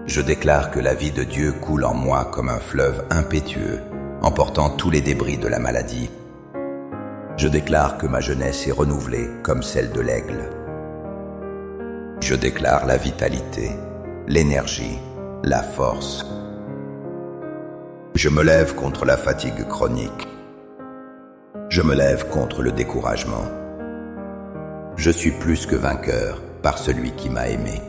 Je déclare que la vie de Dieu coule en moi comme un fleuve impétueux, emportant tous les débris de la maladie. Je déclare que ma jeunesse est renouvelée comme celle de l'aigle. Je déclare la vitalité, l'énergie, la force. Je me lève contre la fatigue chronique. Je me lève contre le découragement. Je suis plus que vainqueur par celui qui m'a aimé.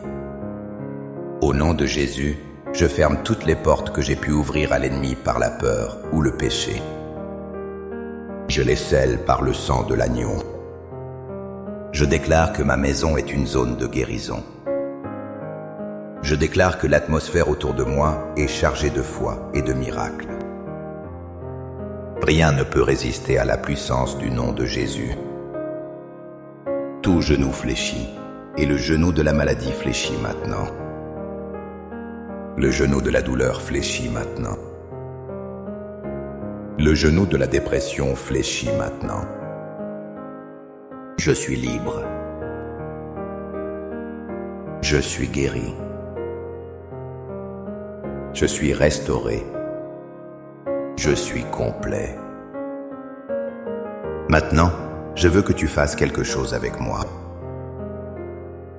Au nom de Jésus, je ferme toutes les portes que j'ai pu ouvrir à l'ennemi par la peur ou le péché. Je les scelle par le sang de l'agneau. Je déclare que ma maison est une zone de guérison. Je déclare que l'atmosphère autour de moi est chargée de foi et de miracles. Rien ne peut résister à la puissance du nom de Jésus. Tout genou fléchit, et le genou de la maladie fléchit maintenant. Le genou de la douleur fléchit maintenant. Le genou de la dépression fléchit maintenant. Je suis libre. Je suis guéri. Je suis restauré. Je suis complet. Maintenant, je veux que tu fasses quelque chose avec moi.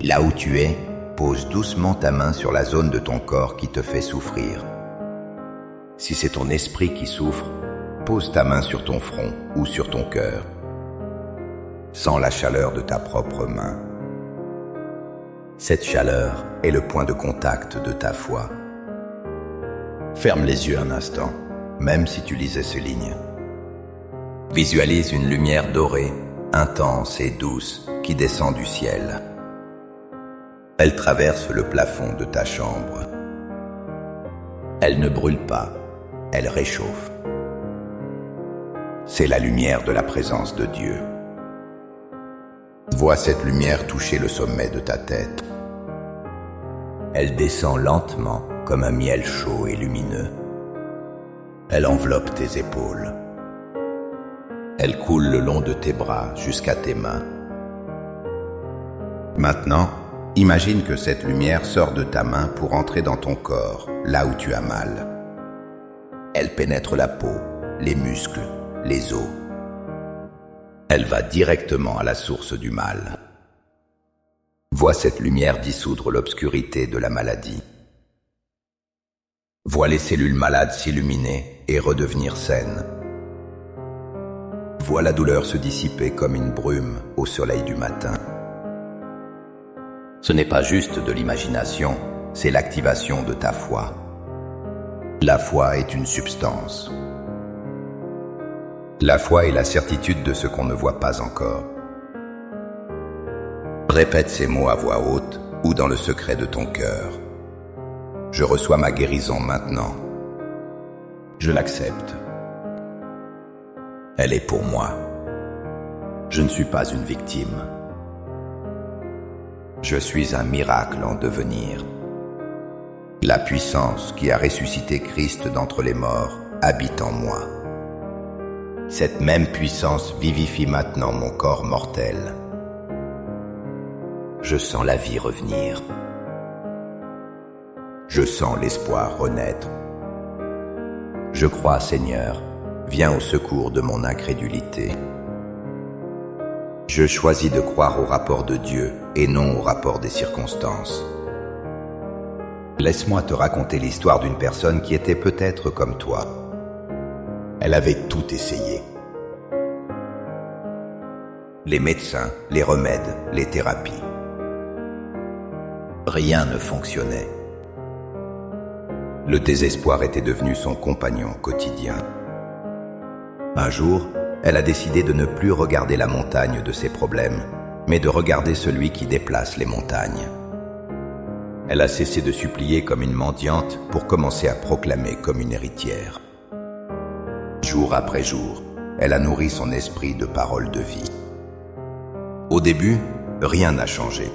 Là où tu es, pose doucement ta main sur la zone de ton corps qui te fait souffrir. Si c'est ton esprit qui souffre, pose ta main sur ton front ou sur ton cœur. Sens la chaleur de ta propre main. Cette chaleur est le point de contact de ta foi. Ferme les yeux un instant, même si tu lisais ces lignes. Visualise une lumière dorée, intense et douce, qui descend du ciel. Elle traverse le plafond de ta chambre. Elle ne brûle pas, elle réchauffe. C'est la lumière de la présence de Dieu. Vois cette lumière toucher le sommet de ta tête. Elle descend lentement comme un miel chaud et lumineux. Elle enveloppe tes épaules. Elle coule le long de tes bras jusqu'à tes mains. Maintenant, imagine que cette lumière sort de ta main pour entrer dans ton corps, là où tu as mal. Elle pénètre la peau, les muscles, les os. Elle va directement à la source du mal. Vois cette lumière dissoudre l'obscurité de la maladie. Vois les cellules malades s'illuminer et redevenir saines. Vois la douleur se dissiper comme une brume au soleil du matin. Ce n'est pas juste de l'imagination, c'est l'activation de ta foi. La foi est une substance. La foi est la certitude de ce qu'on ne voit pas encore. Répète ces mots à voix haute ou dans le secret de ton cœur. Je reçois ma guérison maintenant. Je l'accepte. Elle est pour moi. Je ne suis pas une victime. Je suis un miracle en devenir. La puissance qui a ressuscité Christ d'entre les morts habite en moi. Cette même puissance vivifie maintenant mon corps mortel. Je sens la vie revenir. Je sens l'espoir renaître. Je crois, Seigneur, viens au secours de mon incrédulité. Je choisis de croire au rapport de Dieu et non au rapport des circonstances. Laisse-moi te raconter l'histoire d'une personne qui était peut-être comme toi. Elle avait tout essayé. Les médecins, les remèdes, les thérapies. Rien ne fonctionnait. Le désespoir était devenu son compagnon quotidien. Un jour, elle a décidé de ne plus regarder la montagne de ses problèmes, mais de regarder celui qui déplace les montagnes. Elle a cessé de supplier comme une mendiante pour commencer à proclamer comme une héritière. Jour après jour, elle a nourri son esprit de paroles de vie. Au début, rien n'a changé.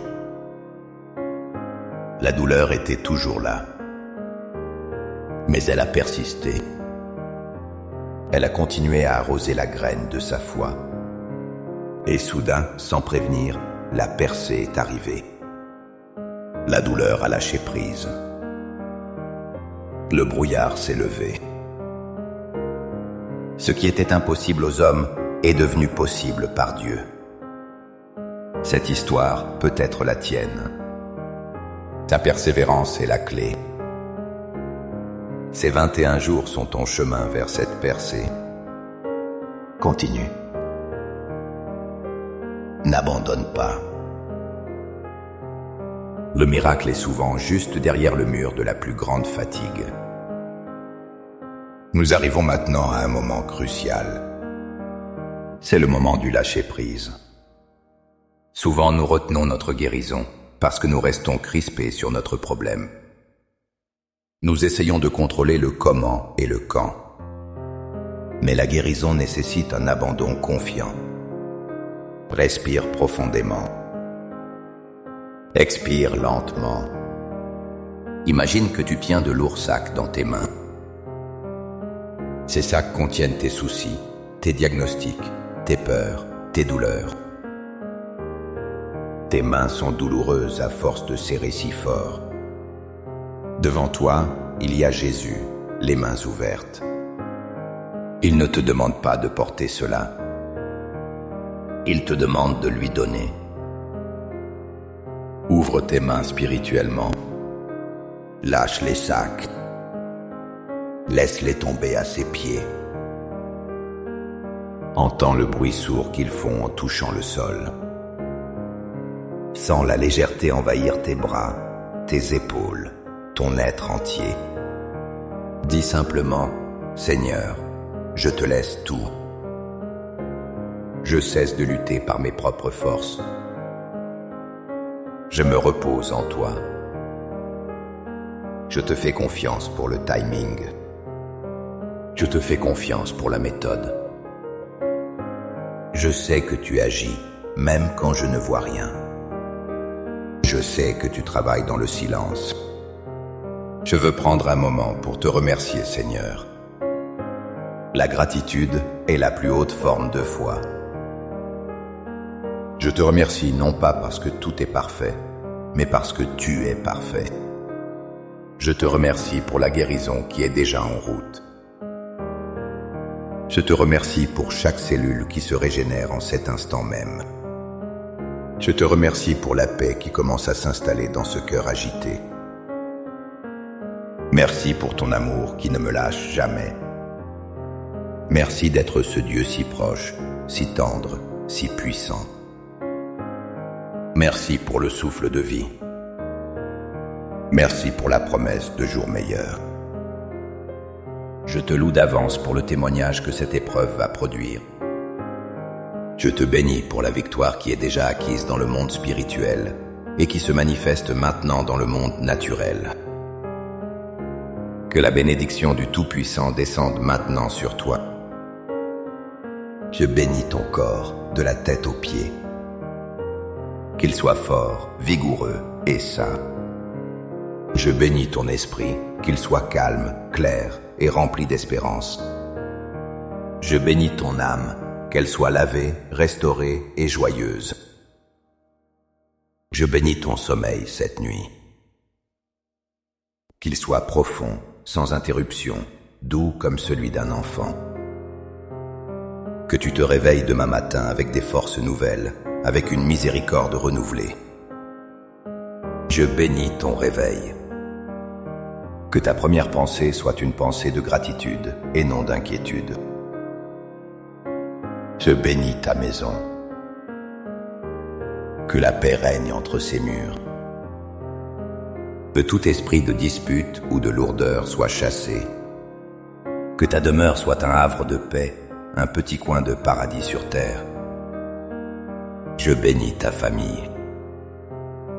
La douleur était toujours là. Mais elle a persisté. Elle a continué à arroser la graine de sa foi. Et soudain, sans prévenir, la percée est arrivée. La douleur a lâché prise. Le brouillard s'est levé. Ce qui était impossible aux hommes est devenu possible par Dieu. Cette histoire peut être la tienne. Ta persévérance est la clé. Ces 21 jours sont ton chemin vers cette percée. Continue. N'abandonne pas. Le miracle est souvent juste derrière le mur de la plus grande fatigue. Nous arrivons maintenant à un moment crucial. C'est le moment du lâcher-prise. Souvent nous retenons notre guérison parce que nous restons crispés sur notre problème. Nous essayons de contrôler le comment et le quand. Mais la guérison nécessite un abandon confiant. Respire profondément. Expire lentement. Imagine que tu tiens de lourds sacs dans tes mains. Ces sacs contiennent tes soucis, tes diagnostics, tes peurs, tes douleurs. Tes mains sont douloureuses à force de serrer si fort. Devant toi, il y a Jésus, les mains ouvertes. Il ne te demande pas de porter cela. Il te demande de lui donner. Ouvre tes mains spirituellement. Lâche les sacs. Laisse-les tomber à ses pieds. Entends le bruit sourd qu'ils font en touchant le sol. Sens la légèreté envahir tes bras, tes épaules, ton être entier. Dis simplement, Seigneur, je te laisse tout. Je cesse de lutter par mes propres forces. Je me repose en toi. Je te fais confiance pour le timing. Je te fais confiance pour la méthode. Je sais que tu agis, même quand je ne vois rien. Je sais que tu travailles dans le silence. Je veux prendre un moment pour te remercier, Seigneur. La gratitude est la plus haute forme de foi. Je te remercie non pas parce que tout est parfait, mais parce que tu es parfait. Je te remercie pour la guérison qui est déjà en route. Je te remercie pour chaque cellule qui se régénère en cet instant même. Je te remercie pour la paix qui commence à s'installer dans ce cœur agité. Merci pour ton amour qui ne me lâche jamais. Merci d'être ce Dieu si proche, si tendre, si puissant. Merci pour le souffle de vie. Merci pour la promesse de jours meilleurs. Je te loue d'avance pour le témoignage que cette épreuve va produire. Je te bénis pour la victoire qui est déjà acquise dans le monde spirituel et qui se manifeste maintenant dans le monde naturel. Que la bénédiction du Tout-Puissant descende maintenant sur toi. Je bénis ton corps, de la tête aux pieds. Qu'il soit fort, vigoureux et sain. Je bénis ton esprit, qu'il soit calme, clair et rempli d'espérance. Je bénis ton âme, qu'elle soit lavée, restaurée et joyeuse. Je bénis ton sommeil cette nuit. Qu'il soit profond, sans interruption, doux comme celui d'un enfant. Que tu te réveilles demain matin avec des forces nouvelles, avec une miséricorde renouvelée. Je bénis ton réveil. Que ta première pensée soit une pensée de gratitude et non d'inquiétude. Je bénis ta maison. Que la paix règne entre ses murs. Que tout esprit de dispute ou de lourdeur soit chassé. Que ta demeure soit un havre de paix, un petit coin de paradis sur terre. Je bénis ta famille.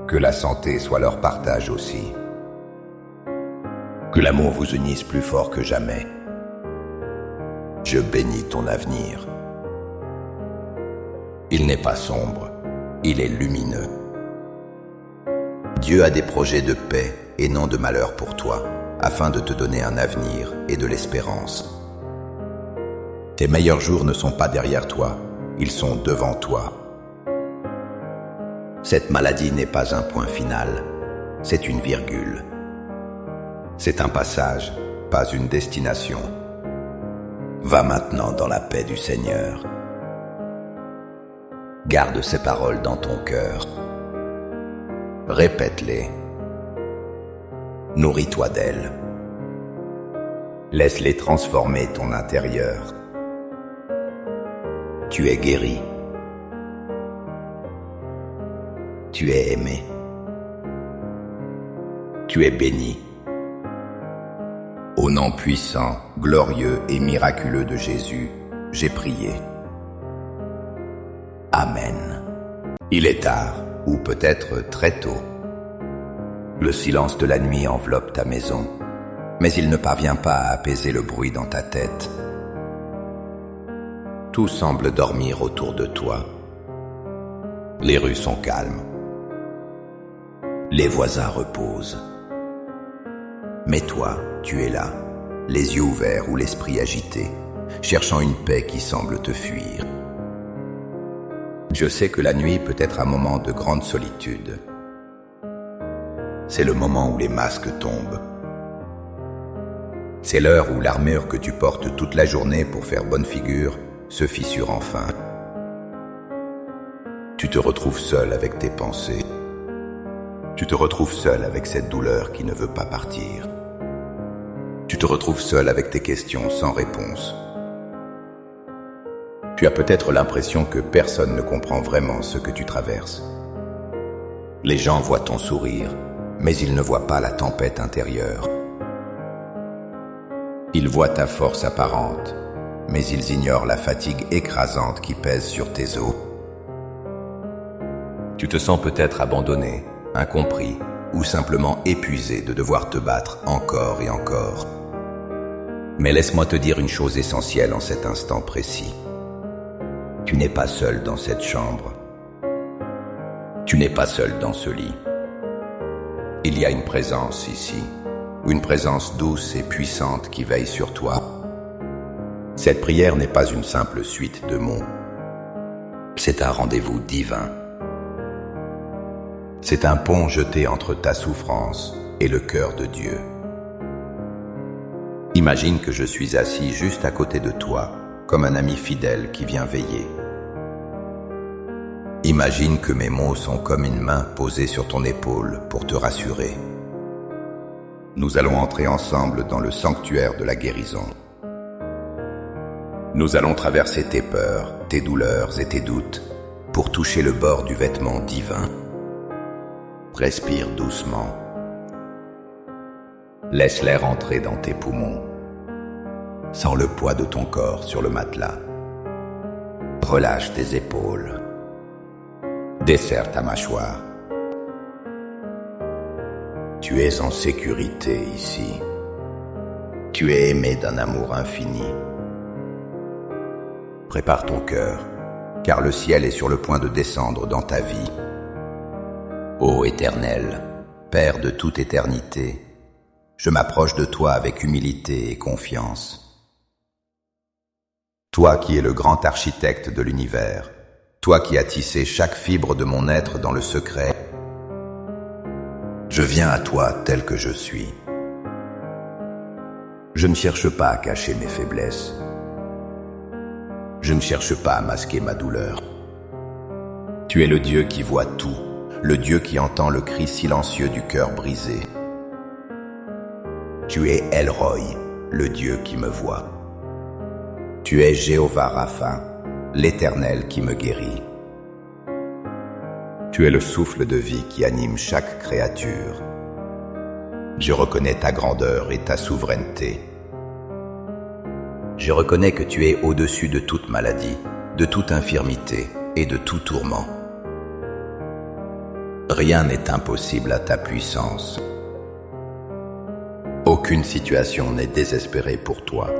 Que la santé soit leur partage aussi. Que l'amour vous unisse plus fort que jamais. Je bénis ton avenir. Il n'est pas sombre, il est lumineux. Dieu a des projets de paix et non de malheur pour toi, afin de te donner un avenir et de l'espérance. Tes meilleurs jours ne sont pas derrière toi, ils sont devant toi. Cette maladie n'est pas un point final, c'est une virgule. C'est un passage, pas une destination. Va maintenant dans la paix du Seigneur. Garde ces paroles dans ton cœur. Répète-les. Nourris-toi d'elles. Laisse-les transformer ton intérieur. Tu es guéri. Tu es aimé. Tu es béni. Au nom puissant, glorieux et miraculeux de Jésus, j'ai prié. Amen. Il est tard, ou peut-être très tôt. Le silence de la nuit enveloppe ta maison, mais il ne parvient pas à apaiser le bruit dans ta tête. Tout semble dormir autour de toi. Les rues sont calmes. Les voisins reposent. Mais toi, tu es là, les yeux ouverts ou l'esprit agité, cherchant une paix qui semble te fuir. Je sais que la nuit peut être un moment de grande solitude. C'est le moment où les masques tombent. C'est l'heure où l'armure que tu portes toute la journée pour faire bonne figure se fissure enfin. Tu te retrouves seul avec tes pensées. Tu te retrouves seul avec cette douleur qui ne veut pas partir. Tu te retrouves seul avec tes questions sans réponse. Tu as peut-être l'impression que personne ne comprend vraiment ce que tu traverses. Les gens voient ton sourire, mais ils ne voient pas la tempête intérieure. Ils voient ta force apparente, mais ils ignorent la fatigue écrasante qui pèse sur tes os. Tu te sens peut-être abandonné, incompris, ou simplement épuisé de devoir te battre encore et encore. Mais laisse-moi te dire une chose essentielle en cet instant précis. Tu n'es pas seul dans cette chambre. Tu n'es pas seul dans ce lit. Il y a une présence ici, une présence douce et puissante qui veille sur toi. Cette prière n'est pas une simple suite de mots. C'est un rendez-vous divin. C'est un pont jeté entre ta souffrance et le cœur de Dieu. Imagine que je suis assis juste à côté de toi, comme un ami fidèle qui vient veiller. Imagine que mes mots sont comme une main posée sur ton épaule pour te rassurer. Nous allons entrer ensemble dans le sanctuaire de la guérison. Nous allons traverser tes peurs, tes douleurs et tes doutes pour toucher le bord du vêtement divin. Respire doucement. Laisse l'air entrer dans tes poumons. Sens le poids de ton corps sur le matelas. Relâche tes épaules. Desserre ta mâchoire. Tu es en sécurité ici. Tu es aimé d'un amour infini. Prépare ton cœur, car le ciel est sur le point de descendre dans ta vie. Ô Éternel, Père de toute éternité, je m'approche de toi avec humilité et confiance. Toi qui es le grand architecte de l'univers, toi qui as tissé chaque fibre de mon être dans le secret, je viens à toi tel que je suis. Je ne cherche pas à cacher mes faiblesses. Je ne cherche pas à masquer ma douleur. Tu es le Dieu qui voit tout, le Dieu qui entend le cri silencieux du cœur brisé. Tu es El Roi, le Dieu qui me voit. Tu es Jéhovah Rapha, l'Éternel qui me guérit. Tu es le souffle de vie qui anime chaque créature. Je reconnais ta grandeur et ta souveraineté. Je reconnais que tu es au-dessus de toute maladie, de toute infirmité et de tout tourment. Rien n'est impossible à ta puissance. Aucune situation n'est désespérée pour toi.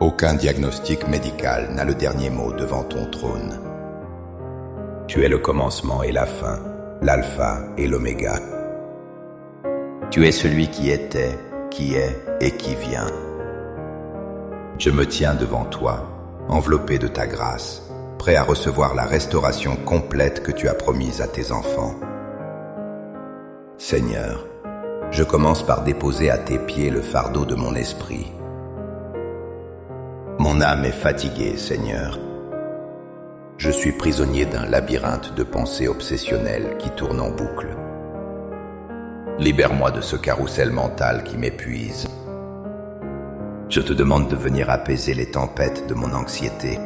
Aucun diagnostic médical n'a le dernier mot devant ton trône. Tu es le commencement et la fin, l'alpha et l'oméga. Tu es celui qui était, qui est et qui vient. Je me tiens devant toi, enveloppé de ta grâce, prêt à recevoir la restauration complète que tu as promise à tes enfants. Seigneur, je commence par déposer à tes pieds le fardeau de mon esprit. Mon âme est fatiguée, Seigneur. Je suis prisonnier d'un labyrinthe de pensées obsessionnelles qui tournent en boucle. Libère-moi de ce carrousel mental qui m'épuise. Je te demande de venir apaiser les tempêtes de mon anxiété.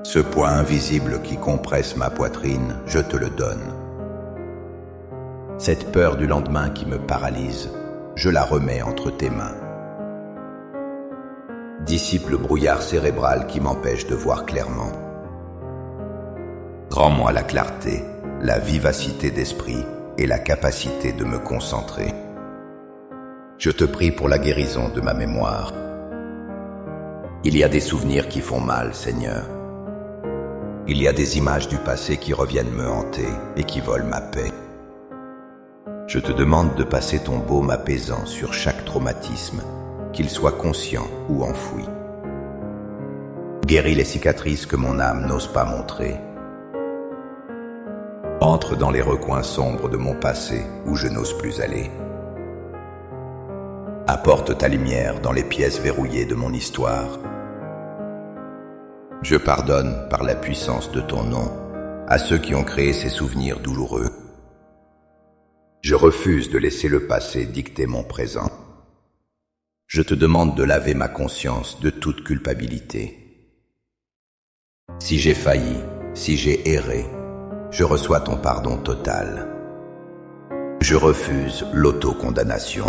Ce poids invisible qui compresse ma poitrine, je te le donne. Cette peur du lendemain qui me paralyse, je la remets entre tes mains. Dissipe le brouillard cérébral qui m'empêche de voir clairement. Rends-moi la clarté, la vivacité d'esprit et la capacité de me concentrer. Je te prie pour la guérison de ma mémoire. Il y a des souvenirs qui font mal, Seigneur. Il y a des images du passé qui reviennent me hanter et qui volent ma paix. Je te demande de passer ton baume apaisant sur chaque traumatisme, qu'il soit conscient ou enfoui. Guéris les cicatrices que mon âme n'ose pas montrer. Entre dans les recoins sombres de mon passé où je n'ose plus aller. Apporte ta lumière dans les pièces verrouillées de mon histoire. Je pardonne par la puissance de ton nom à ceux qui ont créé ces souvenirs douloureux. Je refuse de laisser le passé dicter mon présent. Je te demande de laver ma conscience de toute culpabilité. Si j'ai failli, si j'ai erré, je reçois ton pardon total. Je refuse l'autocondamnation.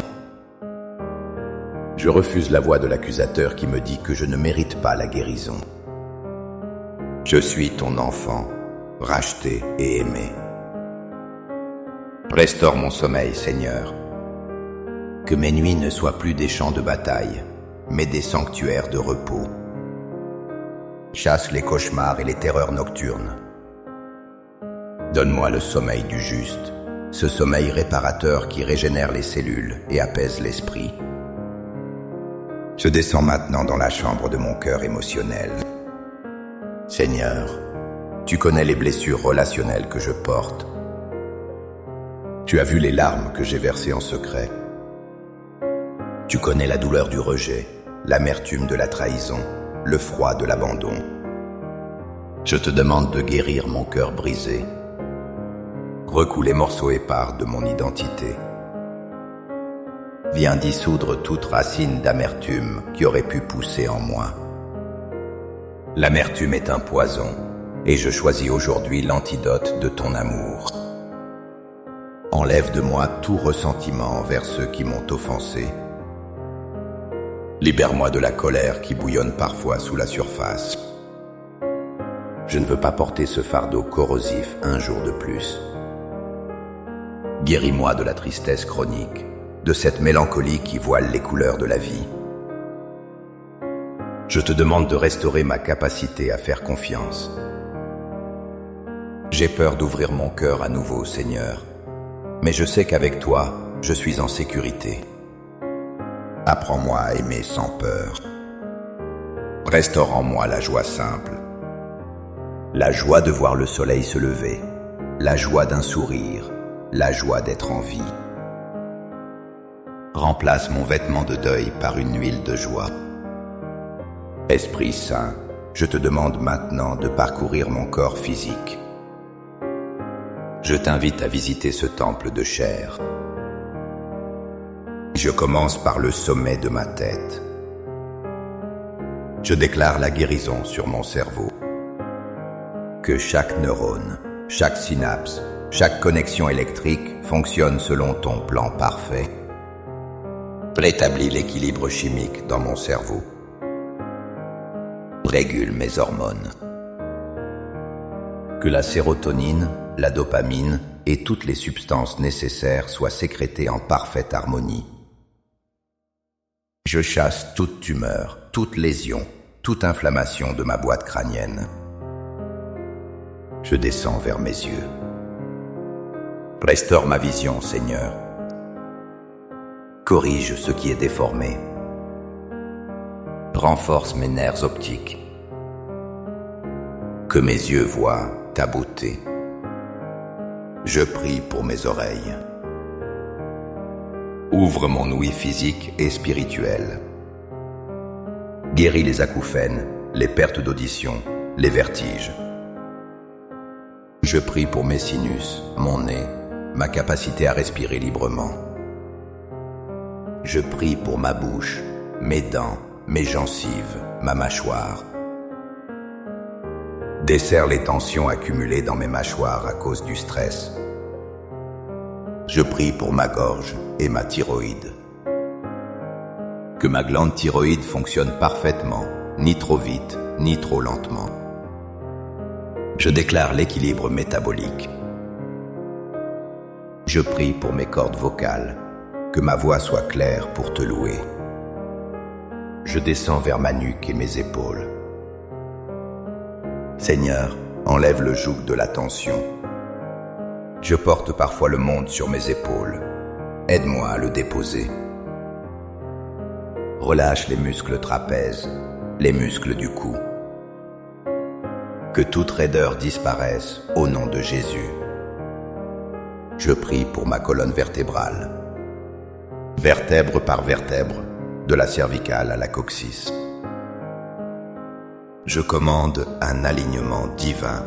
Je refuse la voix de l'accusateur qui me dit que je ne mérite pas la guérison. Je suis ton enfant, racheté et aimé. Restaure mon sommeil, Seigneur. Que mes nuits ne soient plus des champs de bataille, mais des sanctuaires de repos. Chasse les cauchemars et les terreurs nocturnes. Donne-moi le sommeil du juste, ce sommeil réparateur qui régénère les cellules et apaise l'esprit. Je descends maintenant dans la chambre de mon cœur émotionnel. Seigneur, tu connais les blessures relationnelles que je porte. Tu as vu les larmes que j'ai versées en secret. Tu connais la douleur du rejet, l'amertume de la trahison, le froid de l'abandon. Je te demande de guérir mon cœur brisé. Recoue les morceaux épars de mon identité. Viens dissoudre toute racine d'amertume qui aurait pu pousser en moi. L'amertume est un poison, et je choisis aujourd'hui l'antidote de ton amour. Enlève de moi tout ressentiment envers ceux qui m'ont offensé. Libère-moi de la colère qui bouillonne parfois sous la surface. Je ne veux pas porter ce fardeau corrosif un jour de plus. Guéris-moi de la tristesse chronique, de cette mélancolie qui voile les couleurs de la vie. Je te demande de restaurer ma capacité à faire confiance. J'ai peur d'ouvrir mon cœur à nouveau, Seigneur, mais je sais qu'avec toi, je suis en sécurité. Apprends-moi à aimer sans peur. Restaure en moi la joie simple, la joie de voir le soleil se lever, la joie d'un sourire, la joie d'être en vie. Remplace mon vêtement de deuil par une huile de joie. Esprit Saint, je te demande maintenant de parcourir mon corps physique. Je t'invite à visiter ce temple de chair. Je commence par le sommet de ma tête. Je déclare la guérison sur mon cerveau. Que chaque neurone, chaque synapse, chaque connexion électrique fonctionne selon ton plan parfait. Rétablis l'équilibre chimique dans mon cerveau. Régule mes hormones. Que la sérotonine, la dopamine et toutes les substances nécessaires soient sécrétées en parfaite harmonie. Je chasse toute tumeur, toute lésion, toute inflammation de ma boîte crânienne. Je descends vers mes yeux. Restaure ma vision, Seigneur. Corrige ce qui est déformé. Renforce mes nerfs optiques. Que mes yeux voient ta beauté. Je prie pour mes oreilles. Ouvre mon ouïe physique et spirituelle. Guéris les acouphènes, les pertes d'audition, les vertiges. Je prie pour mes sinus, mon nez, ma capacité à respirer librement. Je prie pour ma bouche, mes dents, mes gencives, ma mâchoire. Desserre les tensions accumulées dans mes mâchoires à cause du stress. Je prie pour ma gorge et ma thyroïde. Que ma glande thyroïde fonctionne parfaitement, ni trop vite, ni trop lentement. Je déclare l'équilibre métabolique. Je prie pour mes cordes vocales, que ma voix soit claire pour te louer. Je descends vers ma nuque et mes épaules. Seigneur, enlève le joug de la tension. Je porte parfois le monde sur mes épaules. Aide-moi à le déposer. Relâche les muscles trapèzes, les muscles du cou. Que toute raideur disparaisse au nom de Jésus. Je prie pour ma colonne vertébrale. Vertèbre par vertèbre, de la cervicale à la coccyx. Je commande un alignement divin.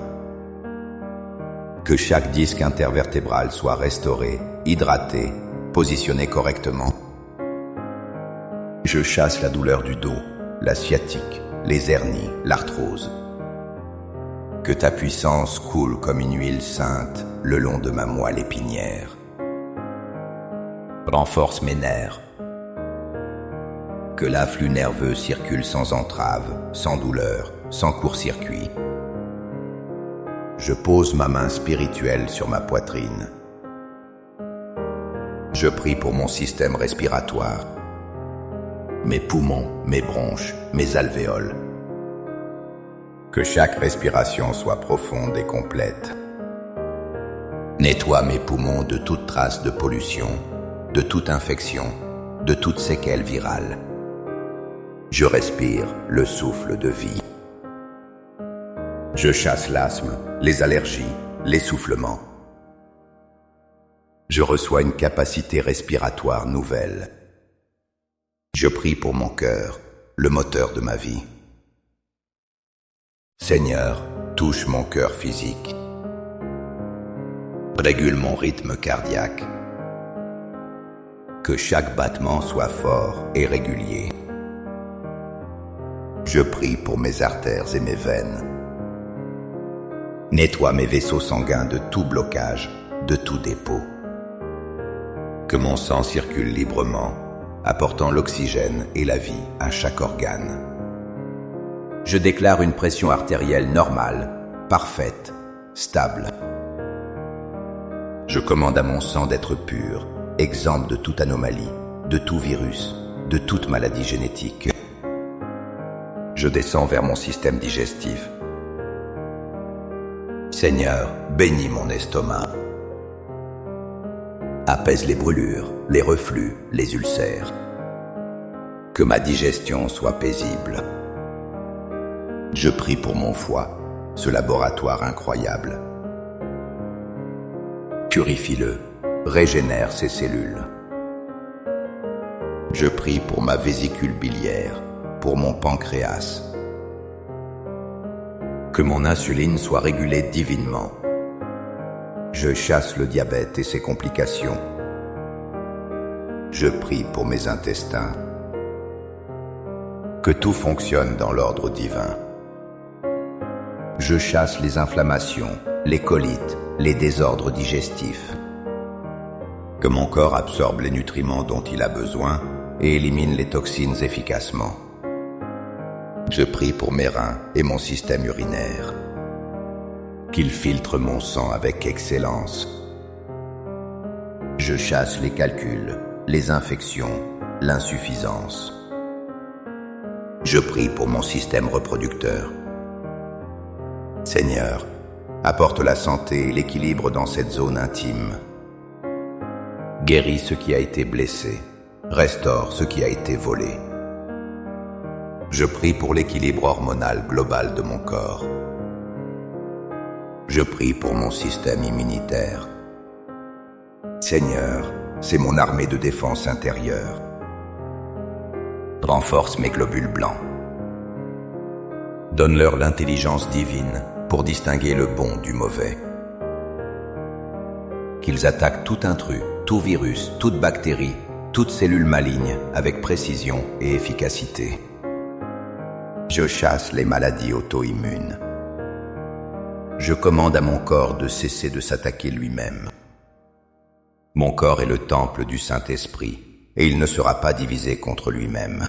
Que chaque disque intervertébral soit restauré, hydraté, positionné correctement. Je chasse la douleur du dos, la sciatique, les hernies, l'arthrose. Que ta puissance coule comme une huile sainte le long de ma moelle épinière. Renforce mes nerfs. Que l'afflux nerveux circule sans entrave, sans douleur, sans court-circuit. Je pose ma main spirituelle sur ma poitrine. Je prie pour mon système respiratoire, mes poumons, mes bronches, mes alvéoles. Que chaque respiration soit profonde et complète. Nettoie mes poumons de toute trace de pollution, de toute infection, de toute séquelle virale. Je respire le souffle de vie. Je chasse l'asthme, les allergies, l'essoufflement. Je reçois une capacité respiratoire nouvelle. Je prie pour mon cœur, le moteur de ma vie. Seigneur, touche mon cœur physique. Régule mon rythme cardiaque. Que chaque battement soit fort et régulier. Je prie pour mes artères et mes veines. Nettoie mes vaisseaux sanguins de tout blocage, de tout dépôt. Que mon sang circule librement, apportant l'oxygène et la vie à chaque organe. Je déclare une pression artérielle normale, parfaite, stable. Je commande à mon sang d'être pur, exempt de toute anomalie, de tout virus, de toute maladie génétique. Je descends vers mon système digestif. Seigneur, bénis mon estomac. Apaise les brûlures, les reflux, les ulcères. Que ma digestion soit paisible. Je prie pour mon foie, ce laboratoire incroyable. Purifie-le, régénère ses cellules. Je prie pour ma vésicule biliaire, pour mon pancréas. Que mon insuline soit régulée divinement. Je chasse le diabète et ses complications. Je prie pour mes intestins. Que tout fonctionne dans l'ordre divin. Je chasse les inflammations, les colites, les désordres digestifs. Que mon corps absorbe les nutriments dont il a besoin et élimine les toxines efficacement. Je prie pour mes reins et mon système urinaire. Qu'ils filtrent mon sang avec excellence. Je chasse les calculs, les infections, l'insuffisance. Je prie pour mon système reproducteur. Seigneur, apporte la santé et l'équilibre dans cette zone intime. Guéris ce qui a été blessé, restaure ce qui a été volé. Je prie pour l'équilibre hormonal global de mon corps. Je prie pour mon système immunitaire. Seigneur, c'est mon armée de défense intérieure. Renforce mes globules blancs. Donne-leur l'intelligence divine pour distinguer le bon du mauvais. Qu'ils attaquent tout intrus, tout virus, toute bactérie, toute cellule maligne avec précision et efficacité. Je chasse les maladies auto-immunes. Je commande à mon corps de cesser de s'attaquer lui-même. Mon corps est le temple du Saint-Esprit, et il ne sera pas divisé contre lui-même.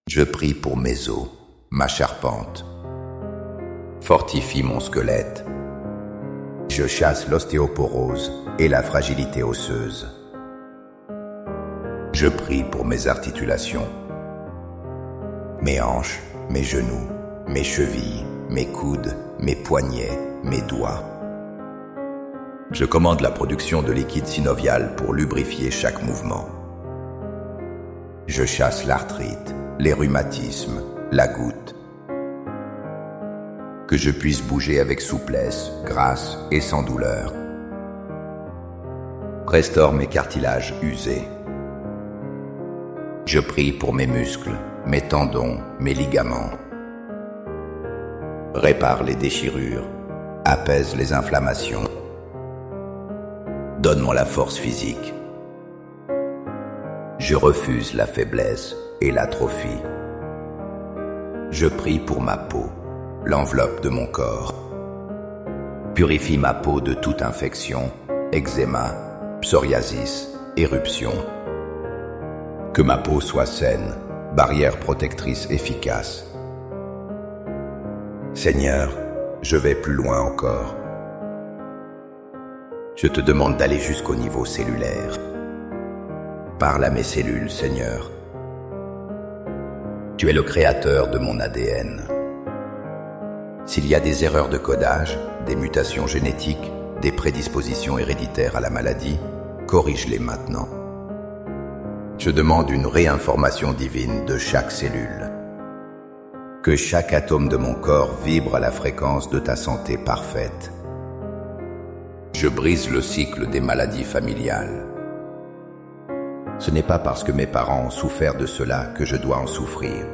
Je prie pour mes os, ma charpente. Fortifie mon squelette. Je chasse l'ostéoporose et la fragilité osseuse. Je prie pour mes articulations. Mes hanches, mes genoux, mes chevilles, mes coudes, mes poignets, mes doigts. Je commande la production de liquide synovial pour lubrifier chaque mouvement. Je chasse l'arthrite, les rhumatismes, la goutte. Que je puisse bouger avec souplesse, grâce et sans douleur. Restaure mes cartilages usés. Je prie pour mes muscles, mes tendons, mes ligaments. Répare les déchirures, apaise les inflammations. Donne-moi la force physique. Je refuse la faiblesse et l'atrophie. Je prie pour ma peau, l'enveloppe de mon corps. Purifie ma peau de toute infection, eczéma, psoriasis, éruption. Que ma peau soit saine, barrière protectrice efficace. Seigneur, je vais plus loin encore. Je te demande d'aller jusqu'au niveau cellulaire. Parle à mes cellules, Seigneur. Tu es le créateur de mon ADN. S'il y a des erreurs de codage, des mutations génétiques, des prédispositions héréditaires à la maladie, corrige-les maintenant. Je demande une réinformation divine de chaque cellule. Que chaque atome de mon corps vibre à la fréquence de ta santé parfaite. Je brise le cycle des maladies familiales. Ce n'est pas parce que mes parents ont souffert de cela que je dois en souffrir.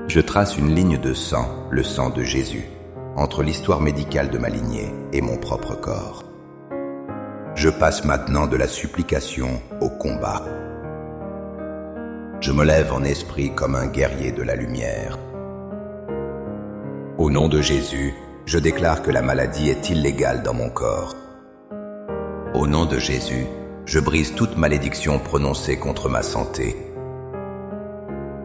Je trace une ligne de sang, le sang de Jésus, entre l'histoire médicale de ma lignée et mon propre corps. Je passe maintenant de la supplication au combat. Je me lève en esprit comme un guerrier de la lumière. Au nom de Jésus, je déclare que la maladie est illégale dans mon corps. Au nom de Jésus, je brise toute malédiction prononcée contre ma santé.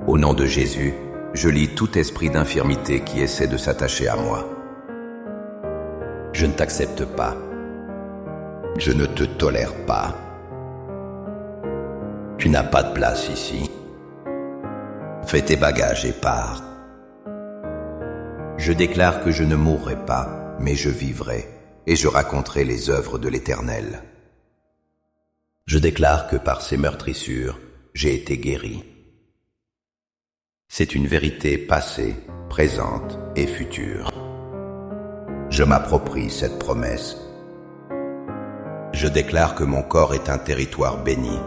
Au nom de Jésus, je lie tout esprit d'infirmité qui essaie de s'attacher à moi. Je ne t'accepte pas. Je ne te tolère pas. Tu n'as pas de place ici. Fais tes bagages et pars. Je déclare que je ne mourrai pas, mais je vivrai, et je raconterai les œuvres de l'Éternel. Je déclare que par ces meurtrissures, j'ai été guéri. C'est une vérité passée, présente et future. Je m'approprie cette promesse. Je déclare que mon corps est un territoire béni.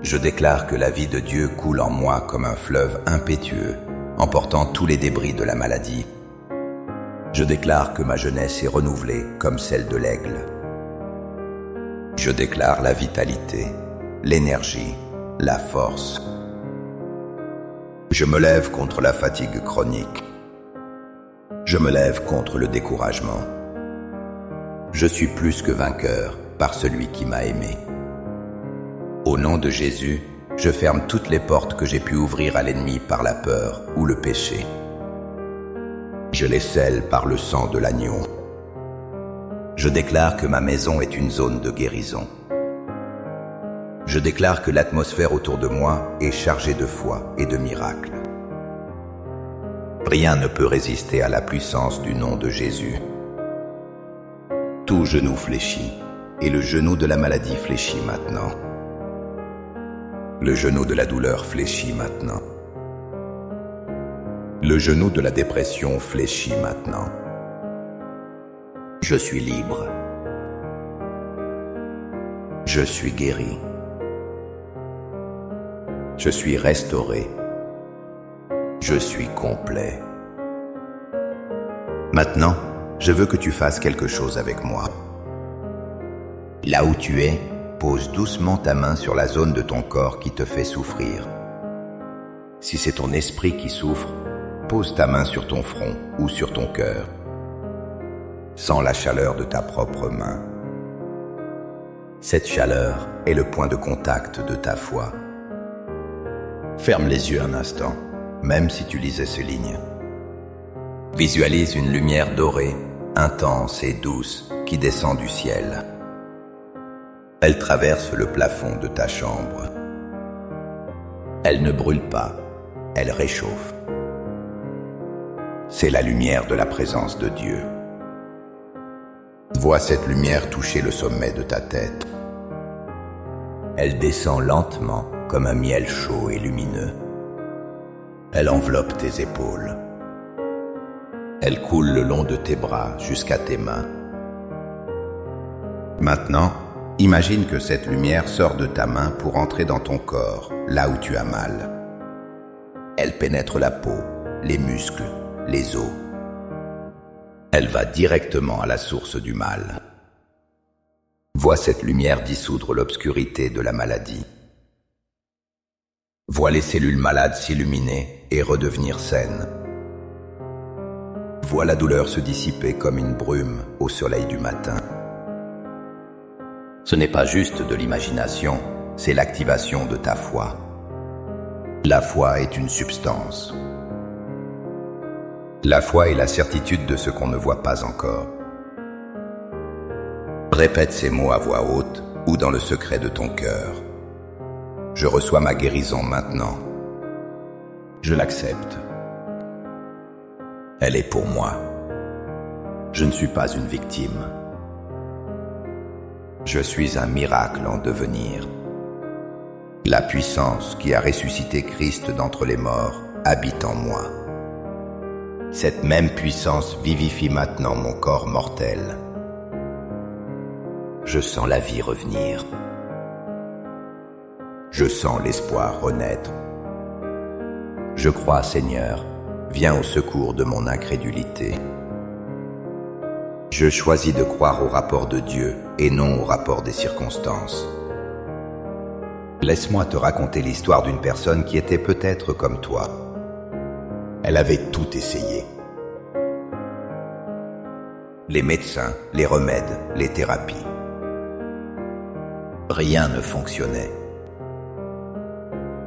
Je déclare que la vie de Dieu coule en moi comme un fleuve impétueux, emportant tous les débris de la maladie. Je déclare que ma jeunesse est renouvelée comme celle de l'aigle. Je déclare la vitalité, l'énergie, la force. Je me lève contre la fatigue chronique. Je me lève contre le découragement. Je suis plus que vainqueur par celui qui m'a aimé. Au nom de Jésus, je ferme toutes les portes que j'ai pu ouvrir à l'ennemi par la peur ou le péché. Je les scelle par le sang de l'agneau. Je déclare que ma maison est une zone de guérison. Je déclare que l'atmosphère autour de moi est chargée de foi et de miracles. Rien ne peut résister à la puissance du nom de Jésus. Tout genou fléchit, et le genou de la maladie fléchit maintenant. Le genou de la douleur fléchit maintenant. Le genou de la dépression fléchit maintenant. Je suis libre. Je suis guéri. Je suis restauré. Je suis complet. Maintenant, je veux que tu fasses quelque chose avec moi. Là où tu es, pose doucement ta main sur la zone de ton corps qui te fait souffrir. Si c'est ton esprit qui souffre, pose ta main sur ton front ou sur ton cœur. Sens la chaleur de ta propre main. Cette chaleur est le point de contact de ta foi. Ferme les yeux un instant, même si tu lisais ces lignes. Visualise une lumière dorée, intense et douce, qui descend du ciel. Elle traverse le plafond de ta chambre. Elle ne brûle pas, elle réchauffe. C'est la lumière de la présence de Dieu. Vois cette lumière toucher le sommet de ta tête. Elle descend lentement comme un miel chaud et lumineux. Elle enveloppe tes épaules. Elle coule le long de tes bras jusqu'à tes mains. Maintenant, imagine que cette lumière sort de ta main pour entrer dans ton corps, là où tu as mal. Elle pénètre la peau, les muscles, les os. Elle va directement à la source du mal. Vois cette lumière dissoudre l'obscurité de la maladie. Vois les cellules malades s'illuminer et redevenir saines. Vois la douleur se dissiper comme une brume au soleil du matin. Ce n'est pas juste de l'imagination, c'est l'activation de ta foi. La foi est une substance. La foi est la certitude de ce qu'on ne voit pas encore. Répète ces mots à voix haute ou dans le secret de ton cœur. Je reçois ma guérison maintenant. Je l'accepte. Elle est pour moi. Je ne suis pas une victime. Je suis un miracle en devenir. La puissance qui a ressuscité Christ d'entre les morts habite en moi. Cette même puissance vivifie maintenant mon corps mortel. Je sens la vie revenir. Je sens l'espoir renaître. Je crois, Seigneur, viens au secours de mon incrédulité. Je choisis de croire au rapport de Dieu et non au rapport des circonstances. Laisse-moi te raconter l'histoire d'une personne qui était peut-être comme toi. Elle avait tout essayé. les médecins, les remèdes, les thérapies. Rien ne fonctionnait.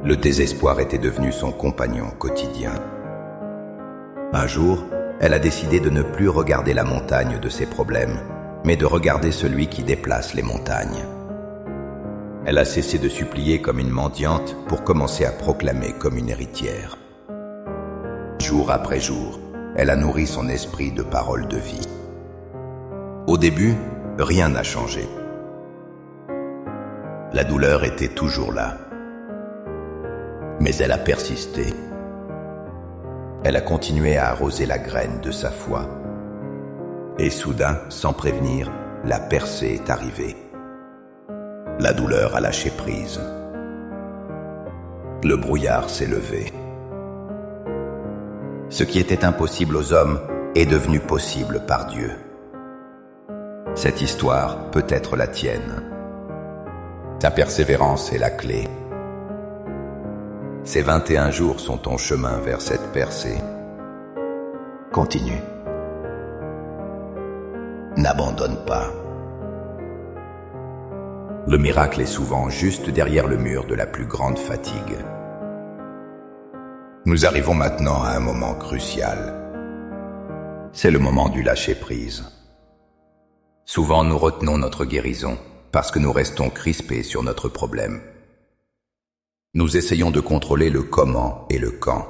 Le désespoir était devenu son compagnon quotidien. Un jour, elle a décidé de ne plus regarder la montagne de ses problèmes, mais de regarder celui qui déplace les montagnes. Elle a cessé de supplier comme une mendiante pour commencer à proclamer comme une héritière. Jour après jour, elle a nourri son esprit de paroles de vie. Au début, rien n'a changé. La douleur était toujours là. Mais elle a persisté. Elle a continué à arroser la graine de sa foi. Et soudain, sans prévenir, la percée est arrivée. La douleur a lâché prise. Le brouillard s'est levé. Ce qui était impossible aux hommes est devenu possible par Dieu. Cette histoire peut être la tienne. Ta persévérance est la clé. Ces 21 jours sont ton chemin vers cette percée. Continue. N'abandonne pas. Le miracle est souvent juste derrière le mur de la plus grande fatigue. Nous arrivons maintenant à un moment crucial. C'est le moment du lâcher-prise. Souvent nous retenons notre guérison parce que nous restons crispés sur notre problème. Nous essayons de contrôler le comment et le quand.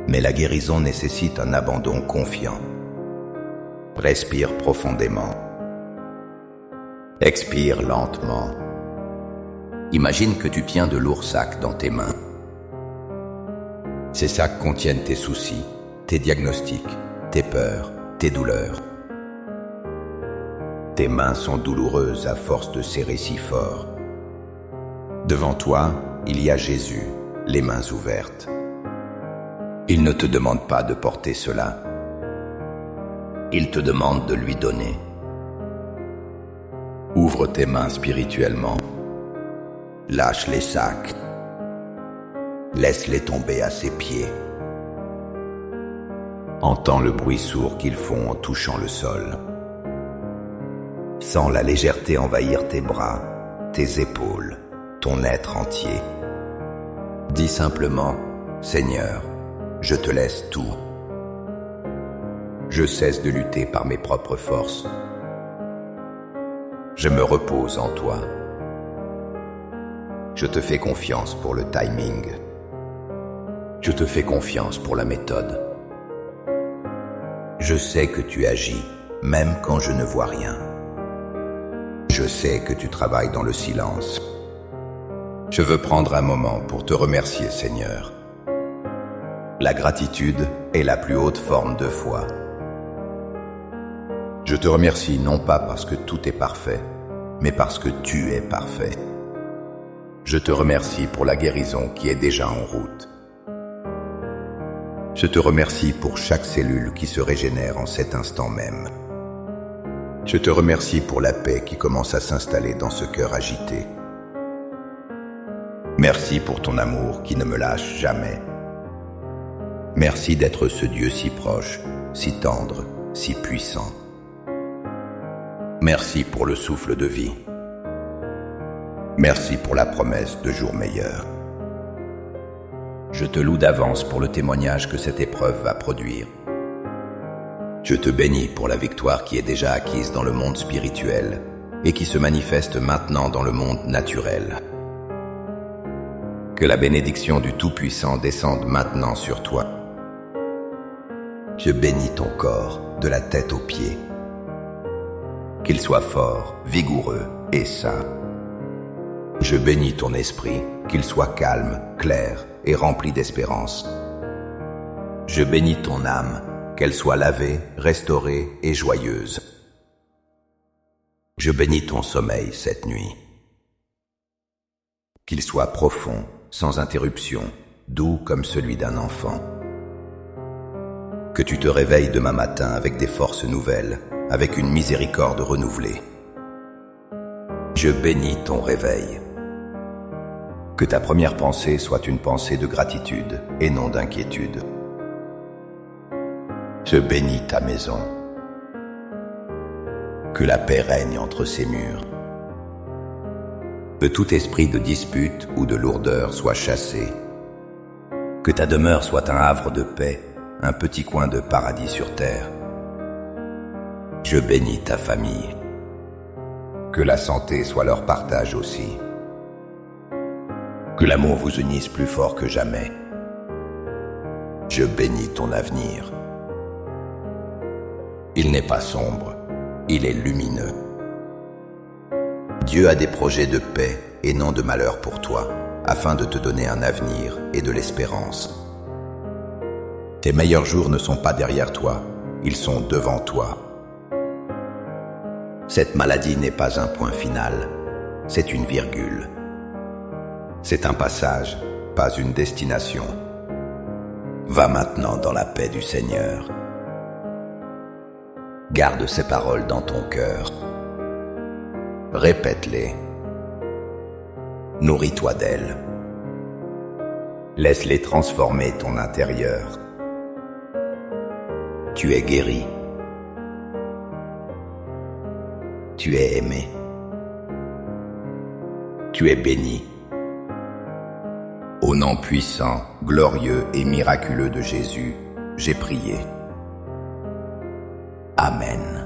Mais la guérison nécessite un abandon confiant. Respire profondément. Expire lentement. Imagine que tu tiens de lourds sacs dans tes mains. Ces sacs contiennent tes soucis, tes diagnostics, tes peurs, tes douleurs. Tes mains sont douloureuses à force de serrer si fort. Devant toi, il y a Jésus, les mains ouvertes. Il ne te demande pas de porter cela. Il te demande de lui donner. Ouvre tes mains spirituellement. Lâche les sacs. Laisse-les tomber à ses pieds. Entends le bruit sourd qu'ils font en touchant le sol. Sens la légèreté envahir tes bras, tes épaules, ton être entier. Dis simplement, Seigneur, je te laisse tout. Je cesse de lutter par mes propres forces. Je me repose en toi. Je te fais confiance pour le timing. Je te fais confiance pour la méthode. Je sais que tu agis, même quand je ne vois rien. Je sais que tu travailles dans le silence. Je veux prendre un moment pour te remercier, Seigneur. La gratitude est la plus haute forme de foi. Je te remercie non pas parce que tout est parfait, mais parce que tu es parfait. Je te remercie pour la guérison qui est déjà en route. Je te remercie pour chaque cellule qui se régénère en cet instant même. Je te remercie pour la paix qui commence à s'installer dans ce cœur agité. Merci pour ton amour qui ne me lâche jamais. Merci d'être ce Dieu si proche, si tendre, si puissant. Merci pour le souffle de vie. Merci pour la promesse de jours meilleurs. Je te loue d'avance pour le témoignage que cette épreuve va produire. Je te bénis pour la victoire qui est déjà acquise dans le monde spirituel et qui se manifeste maintenant dans le monde naturel. Que la bénédiction du Tout-Puissant descende maintenant sur toi. Je bénis ton corps, de la tête aux pieds. Qu'il soit fort, vigoureux et sain. Je bénis ton esprit, qu'il soit calme, clair et rempli d'espérance. Je bénis ton âme, qu'elle soit lavée, restaurée et joyeuse. Je bénis ton sommeil cette nuit. Qu'il soit profond, sans interruption, doux comme celui d'un enfant. Que tu te réveilles demain matin avec des forces nouvelles, avec une miséricorde renouvelée. Je bénis ton réveil. Que ta première pensée soit une pensée de gratitude et non d'inquiétude. Je bénis ta maison. Que la paix règne entre ces murs. Que tout esprit de dispute ou de lourdeur soit chassé. Que ta demeure soit un havre de paix, un petit coin de paradis sur terre. Je bénis ta famille. Que la santé soit leur partage aussi. Que l'amour vous unisse plus fort que jamais. Je bénis ton avenir. Il n'est pas sombre, il est lumineux. Dieu a des projets de paix et non de malheur pour toi, afin de te donner un avenir et de l'espérance. Tes meilleurs jours ne sont pas derrière toi, ils sont devant toi. Cette maladie n'est pas un point final, c'est une virgule. C'est un passage, pas une destination. Va maintenant dans la paix du Seigneur. Garde ces paroles dans ton cœur. Répète-les. Nourris-toi d'elles. Laisse-les transformer ton intérieur. Tu es guéri. Tu es aimé. Tu es béni. Au nom puissant, glorieux et miraculeux de Jésus, j'ai prié. Amen.